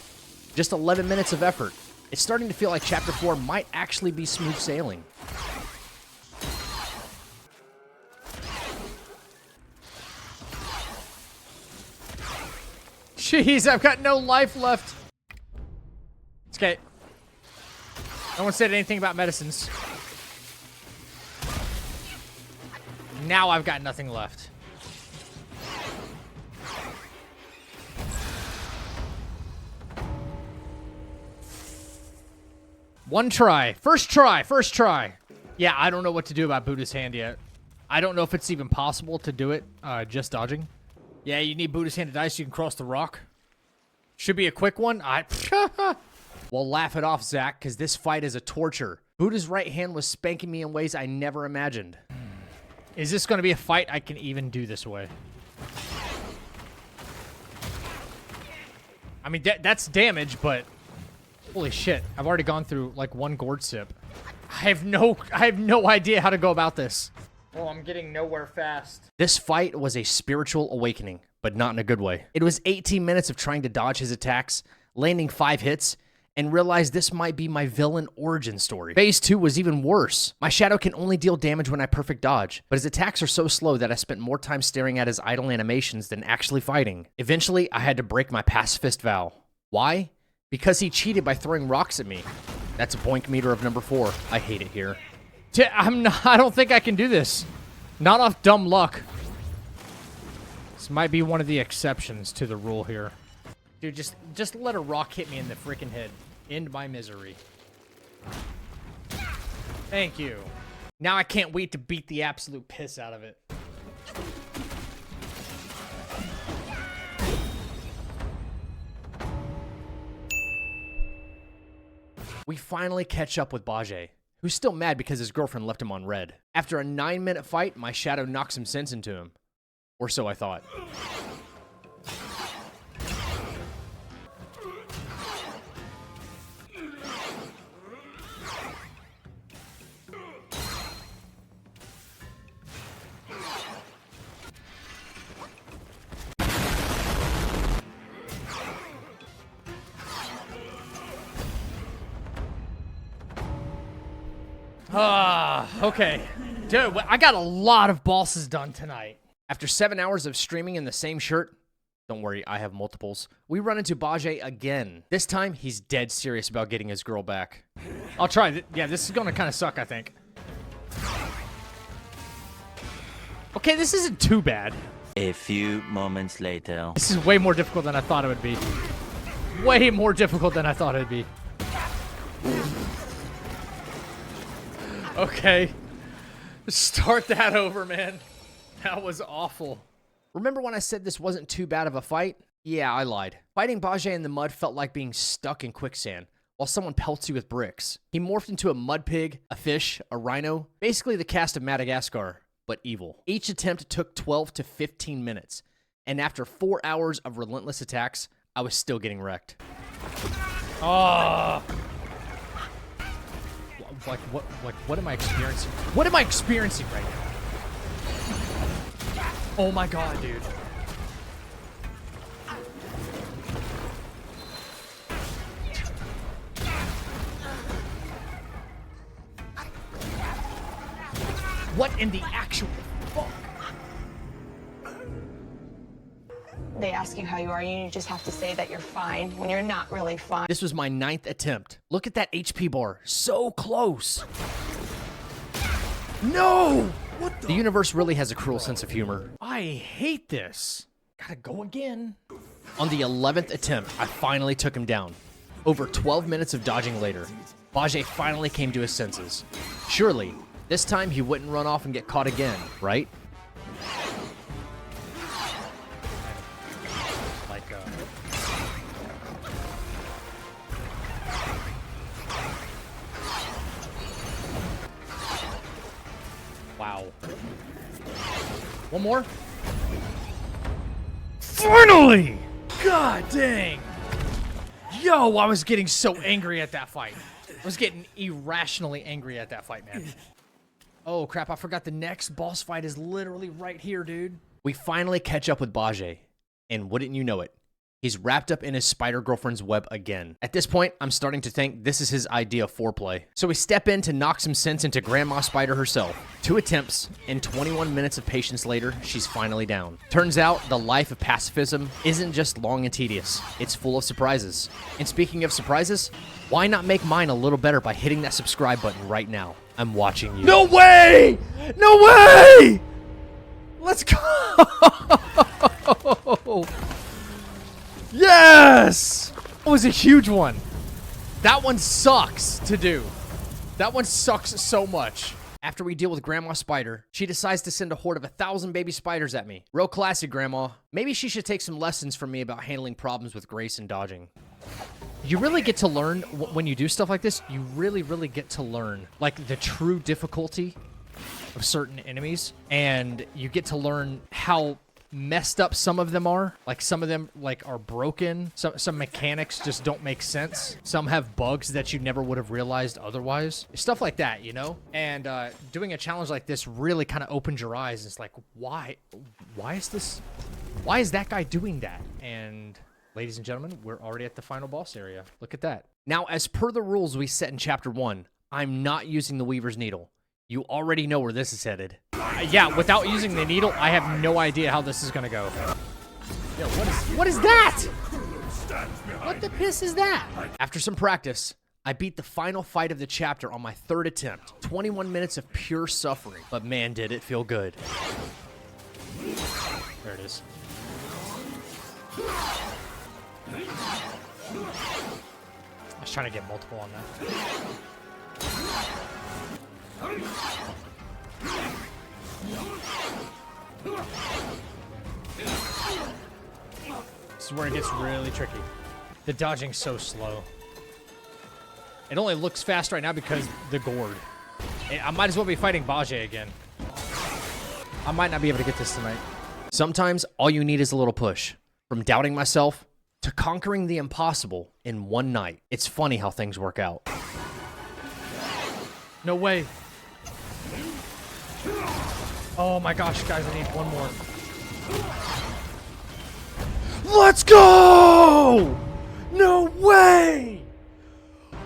Just 11 minutes of effort. It's starting to feel like Chapter 4 might actually be smooth sailing. Jeez, I've got no life left. It's okay. No one said anything about medicines. Now I've got nothing left. One try. First try. First try. Yeah, I don't know what to do about Buddha's hand yet. I don't know if it's even possible to do it just dodging. Yeah, you need Buddha's hand to die so you can cross the rock. Should be a quick one. Well, laugh it off, Zach, because this fight is a torture. Buddha's right hand was spanking me in ways I never imagined. Is this going to be a fight I can even do this way? I mean, that's damage, but holy shit. I've already gone through like one gourd sip. I have no idea how to go about this. Oh, I'm getting nowhere fast. This fight was a spiritual awakening, but not in a good way. It was 18 minutes of trying to dodge his attacks, landing 5 hits, and realized this might be my villain origin story. Phase 2 was even worse. My shadow can only deal damage when I perfect dodge, but his attacks are so slow that I spent more time staring at his idle animations than actually fighting. Eventually, I had to break my pacifist vow. Why? Because he cheated by throwing rocks at me. That's a boink meter of number 4. I hate it here. I don't think I can do this. Not off dumb luck. This might be one of the exceptions to the rule here. Dude, just let a rock hit me in the freaking head. End my misery. Thank you. Now I can't wait to beat the absolute piss out of it. We finally catch up with Bajie, who's still mad because his girlfriend left him on red. After a 9-minute fight, my shadow knocks some sense into him. Or so I thought. Okay. Dude, I got a lot of bosses done tonight. After 7 hours of streaming in the same shirt, don't worry, I have multiples, we run into Bajie again. This time, he's dead serious about getting his girl back. I'll try. Yeah, this is gonna kind of suck, I think. Okay, this isn't too bad. A few moments later. This is way more difficult than I thought it would be. Way more difficult than I thought it would be. Okay. Start that over, man. That was awful. Remember when I said this wasn't too bad of a fight? Yeah, I lied. Fighting Bajie in the mud felt like being stuck in quicksand while someone pelts you with bricks. He morphed into a mud pig, a fish, a rhino, basically the cast of Madagascar, but evil. Each attempt took 12 to 15 minutes, and after 4 hours of relentless attacks, I was still getting wrecked. Oh. What am I experiencing? What am I experiencing right now? Oh my god, dude. What in the actual fuck? They ask you how you are, you just have to say that you're fine when you're not really fine. This was my 9th attempt. Look at that HP bar. So close. No! What the universe really has a cruel sense of humor. I hate this. Gotta go again. On the 11th attempt, I finally took him down. Over 12 minutes of dodging later, Bajie finally came to his senses. Surely, this time he wouldn't run off and get caught again, right? Wow. One more. Finally! God dang. Yo, I was getting so angry at that fight. I was getting irrationally angry at that fight, man. Oh, crap. I forgot the next boss fight is literally right here, dude. We finally catch up with Bajie. And wouldn't you know it, he's wrapped up in his spider girlfriend's web again. At this point, I'm starting to think this is his idea of foreplay. So we step in to knock some sense into Grandma Spider herself. 2 attempts, and 21 minutes of patience later, she's finally down. Turns out, the life of pacifism isn't just long and tedious. It's full of surprises. And speaking of surprises, why not make mine a little better by hitting that subscribe button right now? I'm watching you. No way! No way! Let's go! Yes! That was a huge one. That one sucks to do. That one sucks so much. After we deal with Grandma Spider, she decides to send a horde of 1,000 baby spiders at me. Real classy, Grandma. Maybe she should take some lessons from me about handling problems with grace and dodging. You really get to learn, when you do stuff like this, you really, really get to learn, like, the true difficulty of certain enemies, and you get to learn how messed up some of them are. Like, some of them, like, are broken. Some mechanics just don't make sense. Some have bugs that you never would have realized otherwise. Stuff like that, you know? And doing a challenge like this really kind of opens your eyes. It's like, why is that guy doing that? And ladies and gentlemen, we're already at the final boss area. Look at that. Now, as per the rules we set in Chapter 1, I'm not using the Weaver's Needle. You already know where this is headed. Yeah, without using the needle, I have no idea how this is gonna go. Yo, what is that? What the piss is that? After some practice, I beat the final fight of the chapter on my 3rd attempt. 21 minutes of pure suffering, but man, did it feel good. There it is. I was trying to get multiple on that. This is where it gets really tricky. The dodging's so slow. It only looks fast right now because the gourd. I might as well be fighting Bajie again. I might not be able to get this tonight. Sometimes all you need is a little push. From doubting myself to conquering the impossible in one night. It's funny how things work out. No way. Oh my gosh, guys, I need one more. Let's go! No way!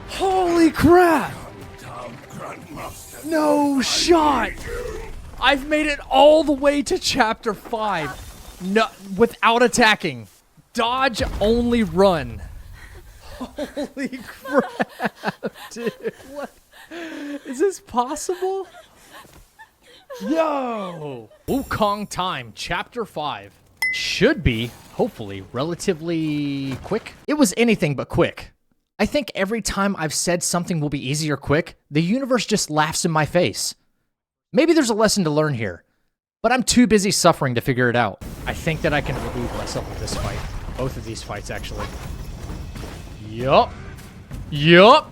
Holy crap! No shot! I've made it all the way to Chapter 5. No, without attacking. Dodge only run. Holy crap, dude. What? Is this possible? Yo! Wukong time, Chapter 5. Should be, hopefully, relatively quick. It was anything but quick. I think every time I've said something will be easy or quick, the universe just laughs in my face. Maybe there's a lesson to learn here, but I'm too busy suffering to figure it out. I think that I can relieve myself of this fight. Both of these fights, actually. Yup. Yup.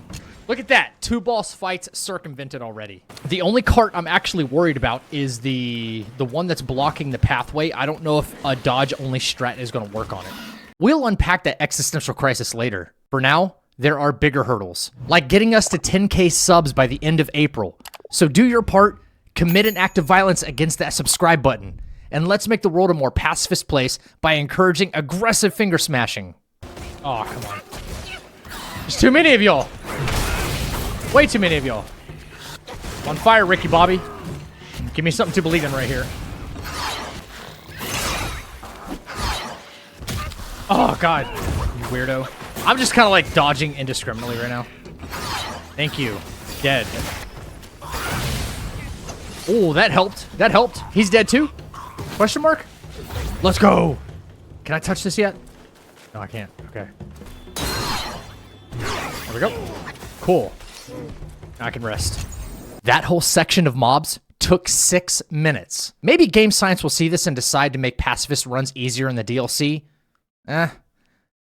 Look at that. 2 boss fights circumvented already. The only cart I'm actually worried about is the one that's blocking the pathway. I don't know if a dodge-only strat is going to work on it. We'll unpack that existential crisis later. For now, there are bigger hurdles, like getting us to 10K subs by the end of April. So do your part, commit an act of violence against that subscribe button, and let's make the world a more pacifist place by encouraging aggressive finger smashing. Oh, come on. There's too many of y'all. Way too many of y'all. On fire, Ricky Bobby. Give me something to believe in right here. Oh, God. You weirdo. I'm just kind of like dodging indiscriminately right now. Thank you. Dead. Oh, that helped. That helped. He's dead too? Question mark? Let's go. Can I touch this yet? No, I can't. Okay. There we go. Cool. I can rest. That whole section of mobs took 6 minutes. Maybe Game Science will see this and decide to make pacifist runs easier in the DLC. A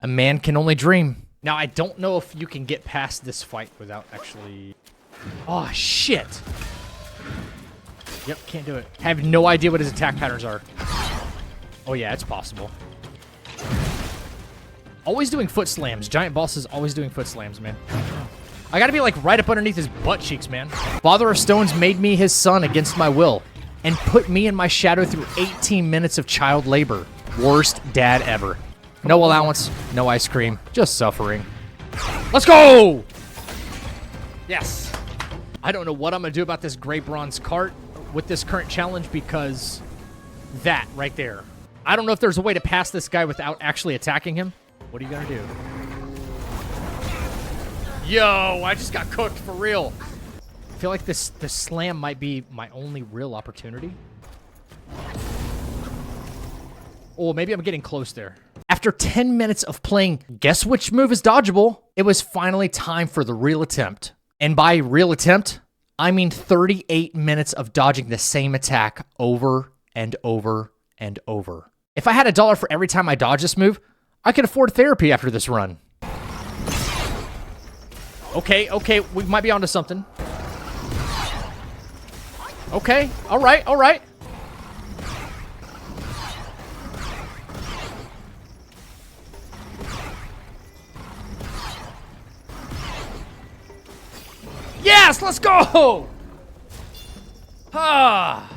man can only dream. Now, I don't know if you can get past this fight without actually... Oh, shit. Yep, can't do it. I have no idea what his attack patterns are. Oh yeah, it's possible. Always doing foot slams. Giant bosses always doing foot slams, man. I gotta be like right up underneath his butt cheeks, man. Father of Stones made me his son against my will and put me and my shadow through 18 minutes of child labor. Worst dad ever. No allowance, no ice cream, just suffering. Let's go! Yes. I don't know what I'm gonna do about this gray bronze cart with this current challenge because that right there. I don't know if there's a way to pass this guy without actually attacking him. What are you gonna do? Yo, I just got cooked for real. I feel like this slam might be my only real opportunity. Oh, maybe I'm getting close there. After 10 minutes of playing guess which move is dodgeable, it was finally time for the real attempt. And by real attempt, I mean 38 minutes of dodging the same attack over and over and over. If I had $1 for every time I dodge this move, I could afford therapy after this run. Okay, we might be onto something. Okay, all right. Yes, let's go! Ah.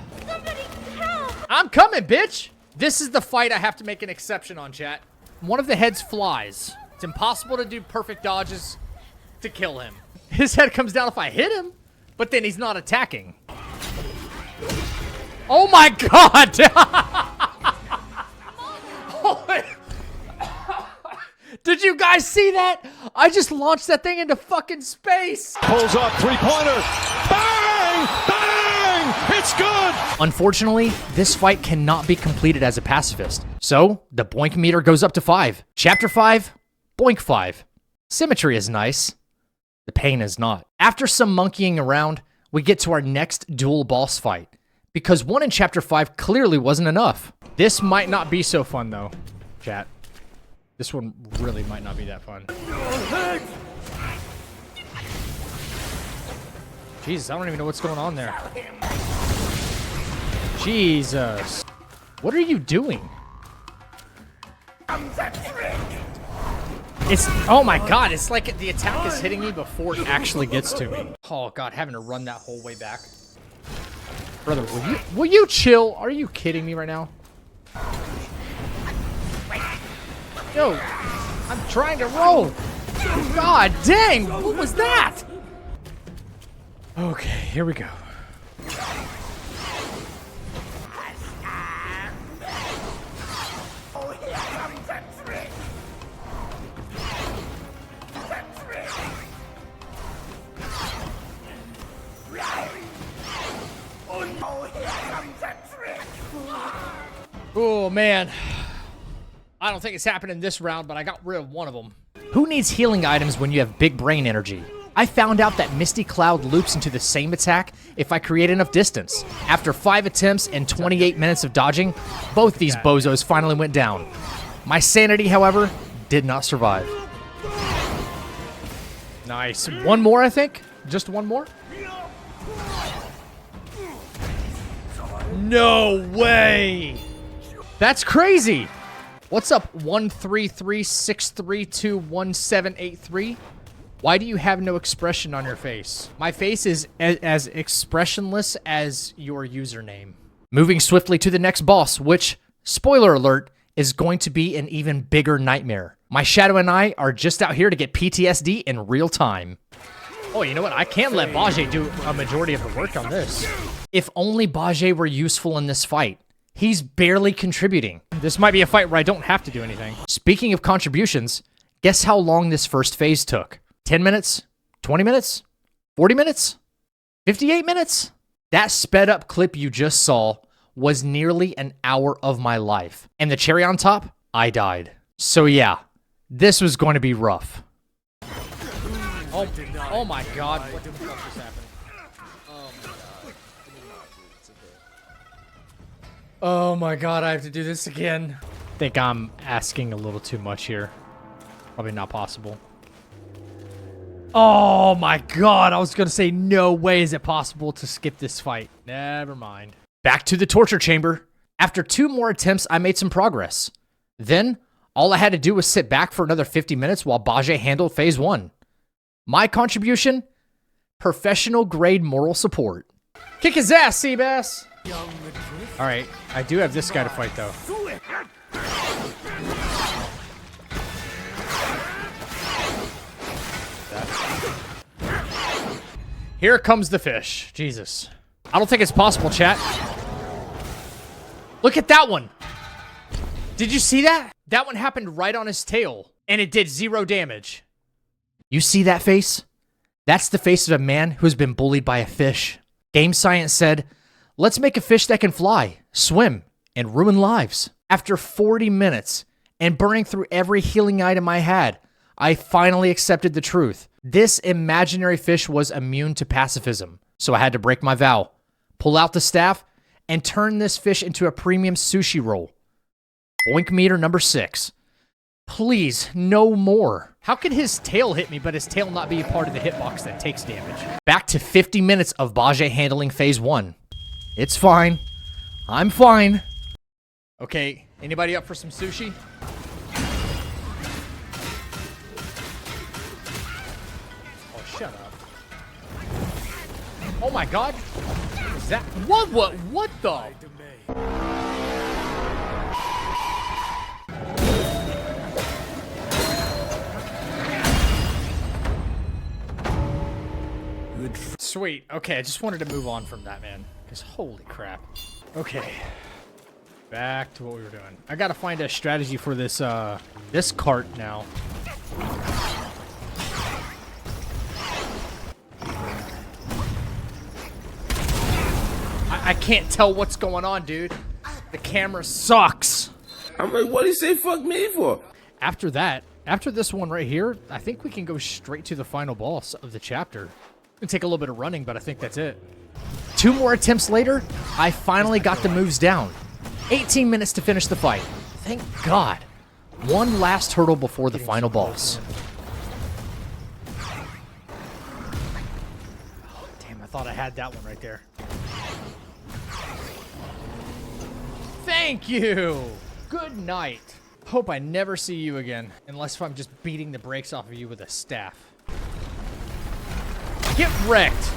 I'm coming, bitch! This is the fight I have to make an exception on, chat. One of the heads flies. It's impossible to do perfect dodges to kill him. His head comes down if I hit him, but then he's not attacking. Oh my god! Did you guys see that? I just launched that thing into fucking space. Pulls up, three-pointer. Bang! Bang! It's good! Unfortunately, this fight cannot be completed as a pacifist. So, the boink meter goes up to 5. Chapter 5, boink 5. Symmetry is nice. The pain is not. After some monkeying around, we get to our next dual boss fight. Because one in Chapter 5 clearly wasn't enough. This might not be so fun though, chat. This one really might not be that fun. Jesus, I don't even know what's going on there. Jesus. What are you doing? It's, oh my god, it's like the attack is hitting me before it actually gets to me. Oh god, having to run that whole way back. Brother, will you chill? Are you kidding me right now? Yo, I'm trying to roll. God dang, what was that? Okay, here we go. Oh man, I don't think it's happening this round, but I got rid of one of them. Who needs healing items when you have big brain energy? I found out that Misty Cloud loops into the same attack if I create enough distance. After 5 attempts and 28 minutes of dodging, both these bozos finally went down. My sanity, however, did not survive. Nice. One more, I think? Just one more? No way! That's crazy! What's up, 13363211783? Why do you have no expression on your face? My face is as expressionless as your username. Moving swiftly to the next boss, which, spoiler alert, is going to be an even bigger nightmare. My shadow and I are just out here to get PTSD in real time. Oh, you know what? I can't let Bajie do a majority of the work on this. If only Bajie were useful in this fight. He's barely contributing. This might be a fight where I don't have to do anything. Speaking of contributions, guess how long this first phase took? 10 minutes? 20 minutes? 40 minutes? 58 minutes? That sped up clip you just saw was nearly an hour of my life. And the cherry on top, I died. So yeah, this was going to be rough. Oh my god, what the fuck is happening? Oh my god, I have to do this again. I think I'm asking a little too much here. Probably not possible. Oh my god, I was gonna say no way is it possible to skip this fight. Never mind. Back to the torture chamber. After 2 more attempts, I made some progress. Then, all I had to do was sit back for another 50 minutes while Bajie handled phase 1. My contribution? Professional grade moral support. Kick his ass, Seabass! Alright, I do have this guy to fight though. Here comes the fish. Jesus. I don't think it's possible, chat. Look at that one. Did you see that? That one happened right on his tail, and it did 0 damage. You see that face? That's the face of a man who's been bullied by a fish. Game Science said, let's make a fish that can fly, swim, and ruin lives. After 40 minutes and burning through every healing item I had, I finally accepted the truth. This imaginary fish was immune to pacifism, so I had to break my vow, pull out the staff, and turn this fish into a premium sushi roll. Boink meter number 6. Please, no more. How can his tail hit me, but his tail not be a part of the hitbox that takes damage? Back to 50 minutes of Bajie handling phase 1. It's fine. I'm fine. Okay, anybody up for some sushi? Oh, shut up. Oh my god. What is that? What the? Sweet. Okay, I just wanted to move on from that, man. Because holy crap. Okay. Back to what we were doing. I gotta find a strategy for this, this cart now. I can't tell what's going on, dude. The camera sucks. I'm like, what do you say fuck me for? After that, after this one right here, I think we can go straight to the final boss of the chapter. It'll take a little bit of running, but I think that's it. 2 more attempts later, I finally got the moves down. 18 minutes to finish the fight. Thank God. One last hurdle before the final boss. Oh, damn, I thought I had that one right there. Thank you! Good night. Hope I never see you again. Unless if I'm just beating the brakes off of you with a staff. Get wrecked!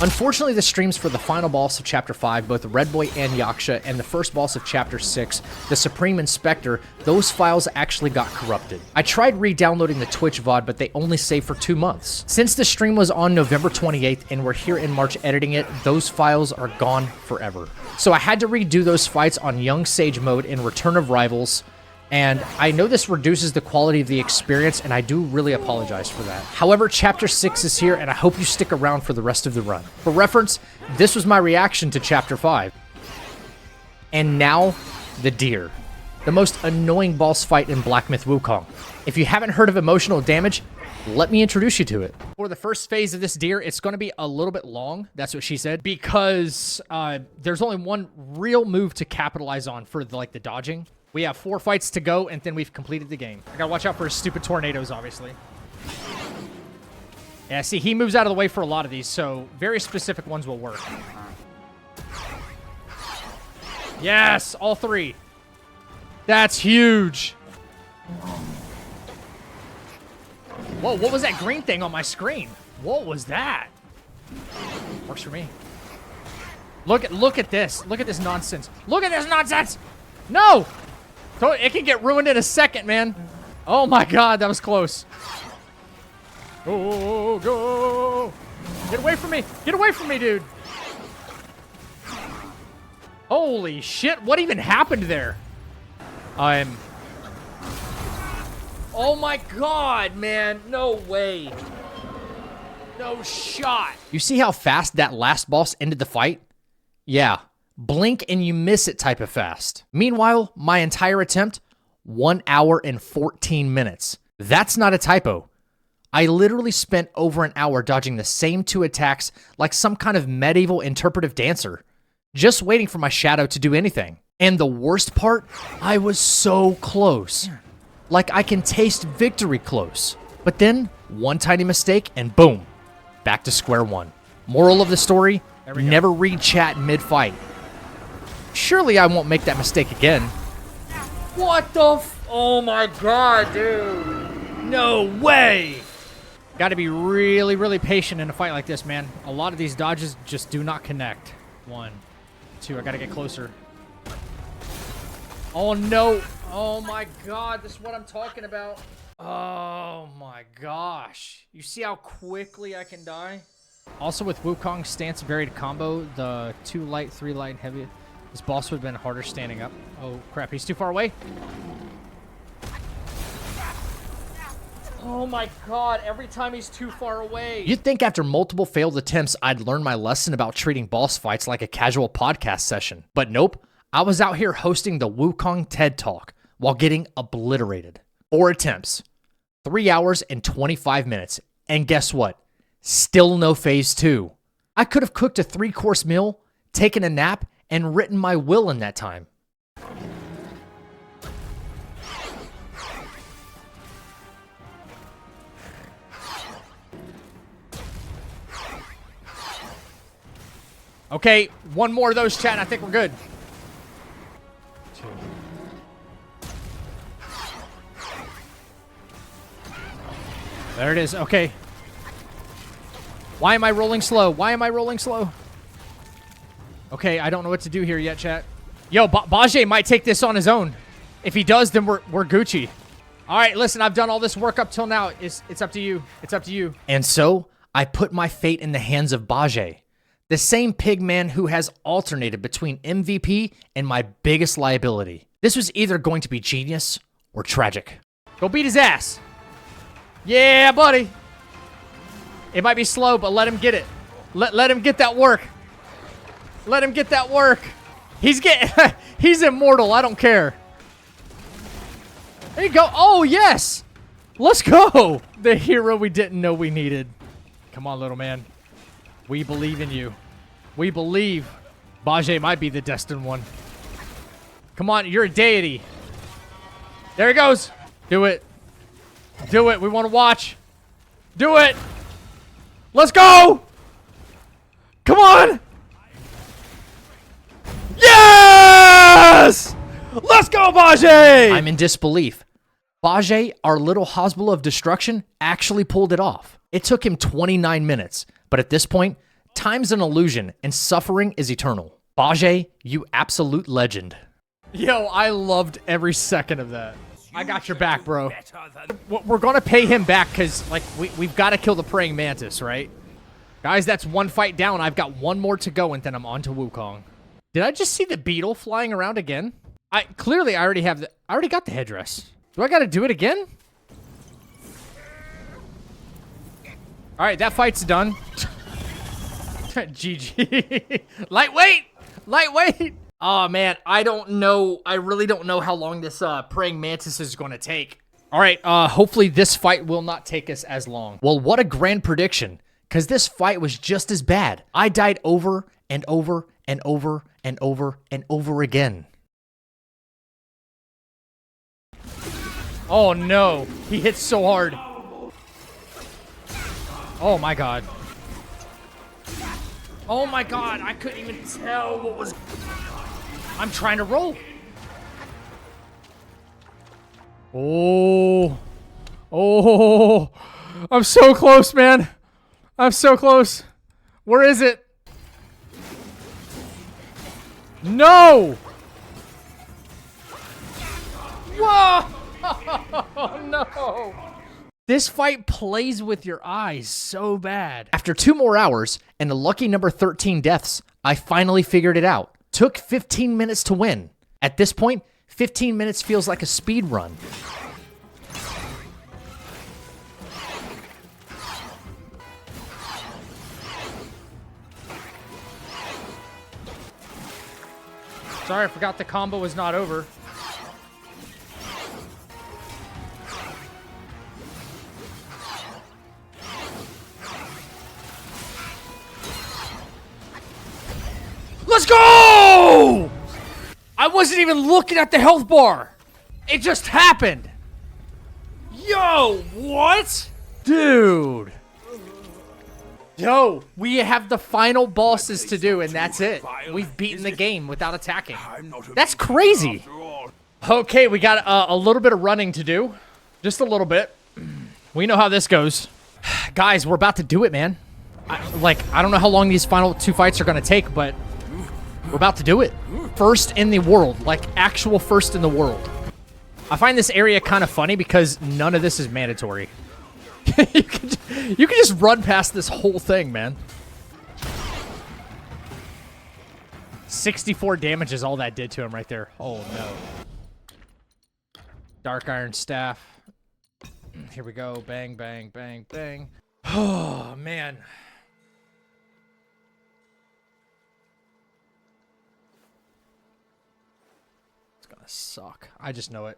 Unfortunately, the streams for the final boss of Chapter 5, both Red Boy and Yaksha, and the first boss of Chapter 6, the Supreme Inspector, those files actually got corrupted. I tried re-downloading the Twitch VOD, but they only saved for 2 months. Since the stream was on November 28th and we're here in March editing it, those files are gone forever. So I had to redo those fights on Young Sage mode in Return of Rivals, and I know this reduces the quality of the experience, and I do really apologize for that. However, Chapter 6 is here, and I hope you stick around for the rest of the run. For reference, this was my reaction to Chapter 5. And now, the deer. The most annoying boss fight in Black Myth Wukong. If you haven't heard of Emotional Damage, let me introduce you to it. For the first phase of this deer, it's going to be a little bit long. That's what she said. Because there's only one real move to capitalize on for the dodging. We have 4 fights to go, and then we've completed the game. I gotta watch out for his stupid tornadoes, obviously. Yeah, see, he moves out of the way for a lot of these, so very specific ones will work. Yes, all 3. That's huge. Whoa, what was that green thing on my screen? What was that? Works for me. Look at this. Look at this nonsense. Look at this nonsense! No! It can get ruined in a second, man. Oh my god, that was close. Go, go. Get away from me. Get away from me, dude. Holy shit, what even happened there? Oh my god, man. No way. No shot. You see how fast that last boss ended the fight? Yeah. Blink and you miss it type of fast. Meanwhile, my entire attempt, 1 hour and 14 minutes. That's not a typo. I literally spent over an hour dodging the same 2 attacks like some kind of medieval interpretive dancer, just waiting for my shadow to do anything. And the worst part, I was so close. Like I can taste victory close. But then, One tiny mistake, and boom, back to square one. Moral of the story, never read chat mid-fight. Surely I won't make that mistake again. What the oh my god, dude. No way. Gotta be really, really patient in a fight like this, man. A lot of these dodges just do not connect. 1, 2, I gotta get closer. Oh no. Oh my god, this is what I'm talking about. Oh my gosh. You see how quickly I can die? Also with Wukong's stance varied combo, the 2 light, 3 light, and heavy, this boss would have been harder standing up. Oh crap, he's too far away. Oh my god, every time he's too far away. You'd think after multiple failed attempts, I'd learn my lesson about treating boss fights like a casual podcast session. But nope, I was out here hosting the Wukong TED Talk while getting obliterated. 4 attempts, 3 hours and 25 minutes. And guess what? Still no phase 2. I could have cooked a 3-course meal, taken a nap, and written my will in that time. Okay, one more of those, chat, and I think we're good. 2. There it is, okay. Why am I rolling slow? Why am I rolling slow? Okay, I don't know what to do here yet, chat. Yo, Bajie might take this on his own. If he does, then we're Gucci. All right, listen, I've done all this work up till now. It's up to you. It's up to you. And so, I put my fate in the hands of Bajie, the same pig man who has alternated between MVP and my biggest liability. This was either going to be genius or tragic. Go beat his ass. Yeah, buddy. It might be slow, but let him get it. Let him get that work. Let him get that work. He's he's immortal. I don't care. There you go. Oh, yes. Let's go. The hero we didn't know we needed. Come on, little man. We believe in you. We believe Bajie might be the destined one. Come on, you're a deity. There he goes. Do it. Do it. We want to watch. Do it. Let's go. Come on. Yes! Let's go, Bajie! I'm in disbelief. Bajie, our little Hasbula of destruction, actually pulled it off. It took him 29 minutes, but at this point, time's an illusion and suffering is eternal. Bajie, you absolute legend. Yo, I loved every second of that. I got your back, bro. We're gonna pay him back because, like, we've got to kill the praying mantis, right? Guys, that's 1 fight down. I've got 1 more to go, and then I'm on to Wukong. Did I just see the beetle flying around again? I already got the headdress. Do I got to do it again? All right, that fight's done. GG. Lightweight. Oh man, I don't know. I really don't know how long this praying mantis is going to take. All right, hopefully this fight will not take us as long. Well, what a grand prediction, because this fight was just as bad. I died over and over and over and over and over again. Oh no, he hits so hard. Oh my god. Oh my god, I couldn't even tell what was... I'm trying to roll. Oh. Oh. I'm so close, man. I'm so close. Where is it? No! Whoa! No! This fight plays with your eyes so bad. After 2 more hours and a lucky number 13 deaths, I finally figured it out. Took 15 minutes to win. At this point, 15 minutes feels like a speed run. Sorry, I forgot the combo was not over. Let's go! I wasn't even looking at the health bar. It just happened. Yo, what? Dude. Yo, we have the final bosses to do, and that's it. We've beaten the game without attacking. That's crazy. Okay, we got a little bit of running to do. Just a little bit. We know how this goes. Guys, we're about to do it, man. I don't know how long these final 2 fights are going to take, but we're about to do it. First in the world, like actual first in the world. I find this area kind of funny because none of this is mandatory. you can just run past this whole thing, man. 64 damage is all that did to him right there. Oh, no. Dark Iron Staff. Here we go. Bang, bang, bang, bang. Oh, man. It's gonna suck. I just know it.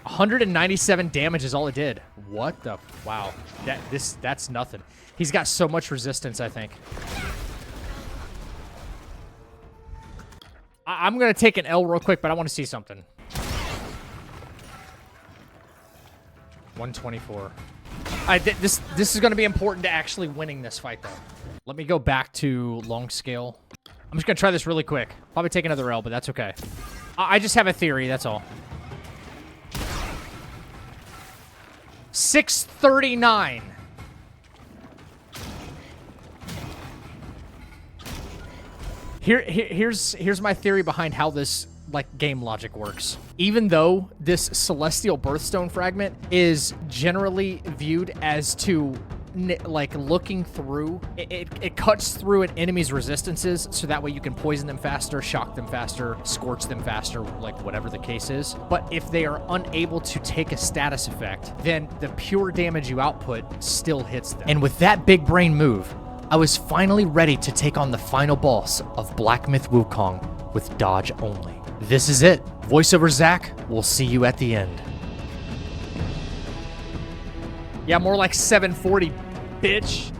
197 damage is all it did. What the? Wow. That's nothing. He's got so much resistance, I think. I'm going to take an L real quick, but I want to see something. 124. This is going to be important to actually winning this fight, though. Let me go back to long scale. I'm just going to try this really quick. Probably take another L, but that's okay. I just have a theory, that's all. 639. Here's my theory behind how this game logic works. Even though this Celestial Birthstone fragment is generally viewed as to looking through, it cuts through an enemy's resistances, so that way you can poison them faster, shock them faster, scorch them faster, whatever the case is. But if they are unable to take a status effect, then the pure damage you output still hits them. And with that big brain move, I was finally ready to take on the final boss of Black Myth Wukong with dodge only. This is it. Voiceover Zach, we'll see you at the end. Yeah, more like 740, bitch.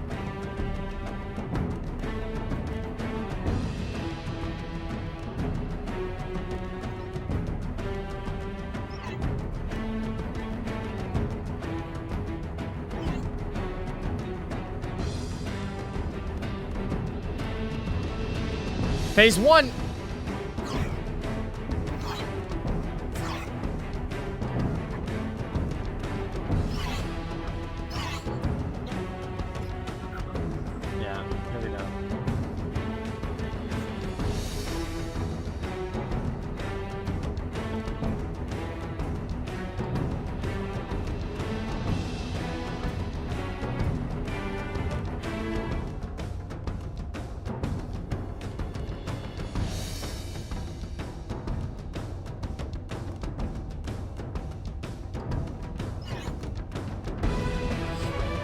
Phase 1. Yeah, here we go.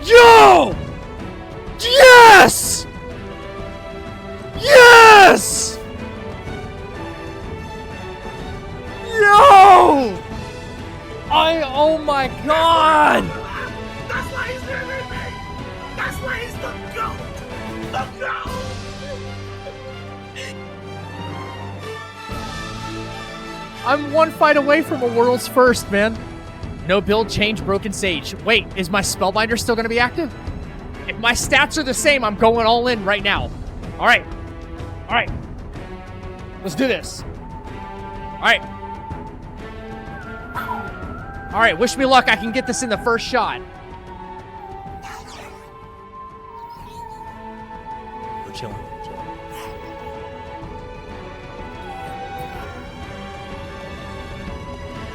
Yo! Yes! Yes! Yo! Oh my god! That's why he's living me! That's why he's the GOAT! The GOAT! I'm one fight away from a world's first, man. No build change, Broken Sage. Wait, is my Spellbinder still going to be active? If my stats are the same, I'm going all in right now. All right. All right. Let's do this. All right. All right, wish me luck. I can get this in the first shot. We're chilling.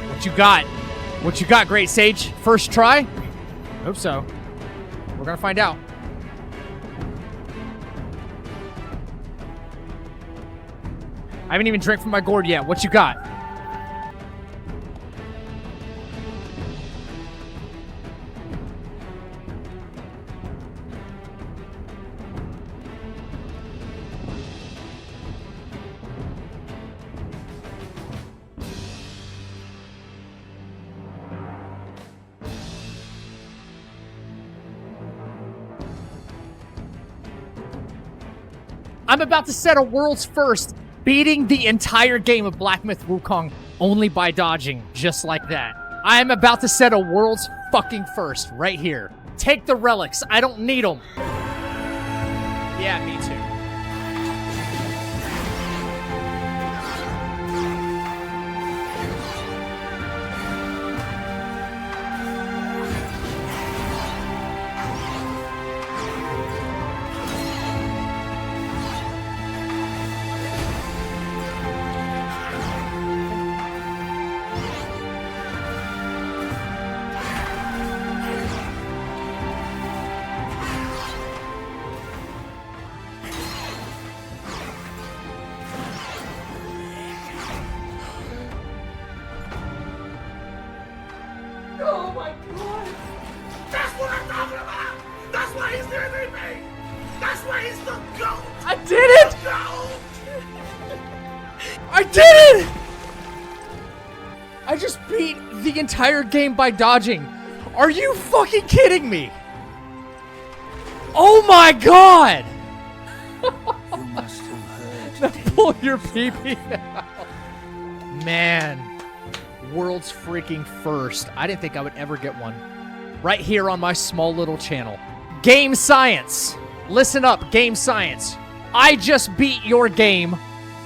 What you got? What you got, Great Sage? First try? Hope so. We're gonna find out. I haven't even drank from my gourd yet. What you got? I'm about to set a world's first, beating the entire game of Black Myth Wukong only by dodging, just like that. I am about to set a world's fucking first right here. Take the relics. I don't need them. Yeah, me too. Oh my god! That's what I'm talking about! That's why he's the MVP! That's why he's the GOAT! I did it! GOAT! I did it! I just beat the entire game by dodging. Are you fucking kidding me? Oh my god! You must have heard. Pull your pee-pee out. Man. World's freaking first. I didn't think I would ever get one. Right here on my small little channel. Game Science. Listen up, Game Science. I just beat your game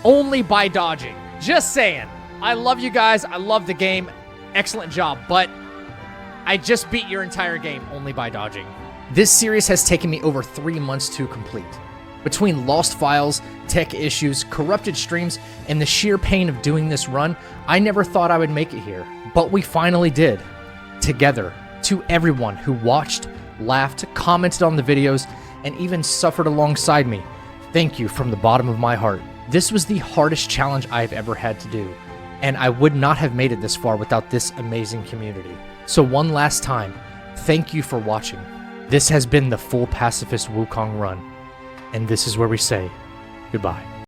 only by dodging. Just saying. I love you guys. I love the game. Excellent job. But I just beat your entire game only by dodging. This series has taken me over 3 months to complete. Between lost files, tech issues, corrupted streams, and the sheer pain of doing this run, I never thought I would make it here. But we finally did. Together. To everyone who watched, laughed, commented on the videos, and even suffered alongside me, thank you from the bottom of my heart. This was the hardest challenge I've ever had to do, and I would not have made it this far without this amazing community. So one last time, thank you for watching. This has been the full Pacifist Wukong run. And this is where we say goodbye.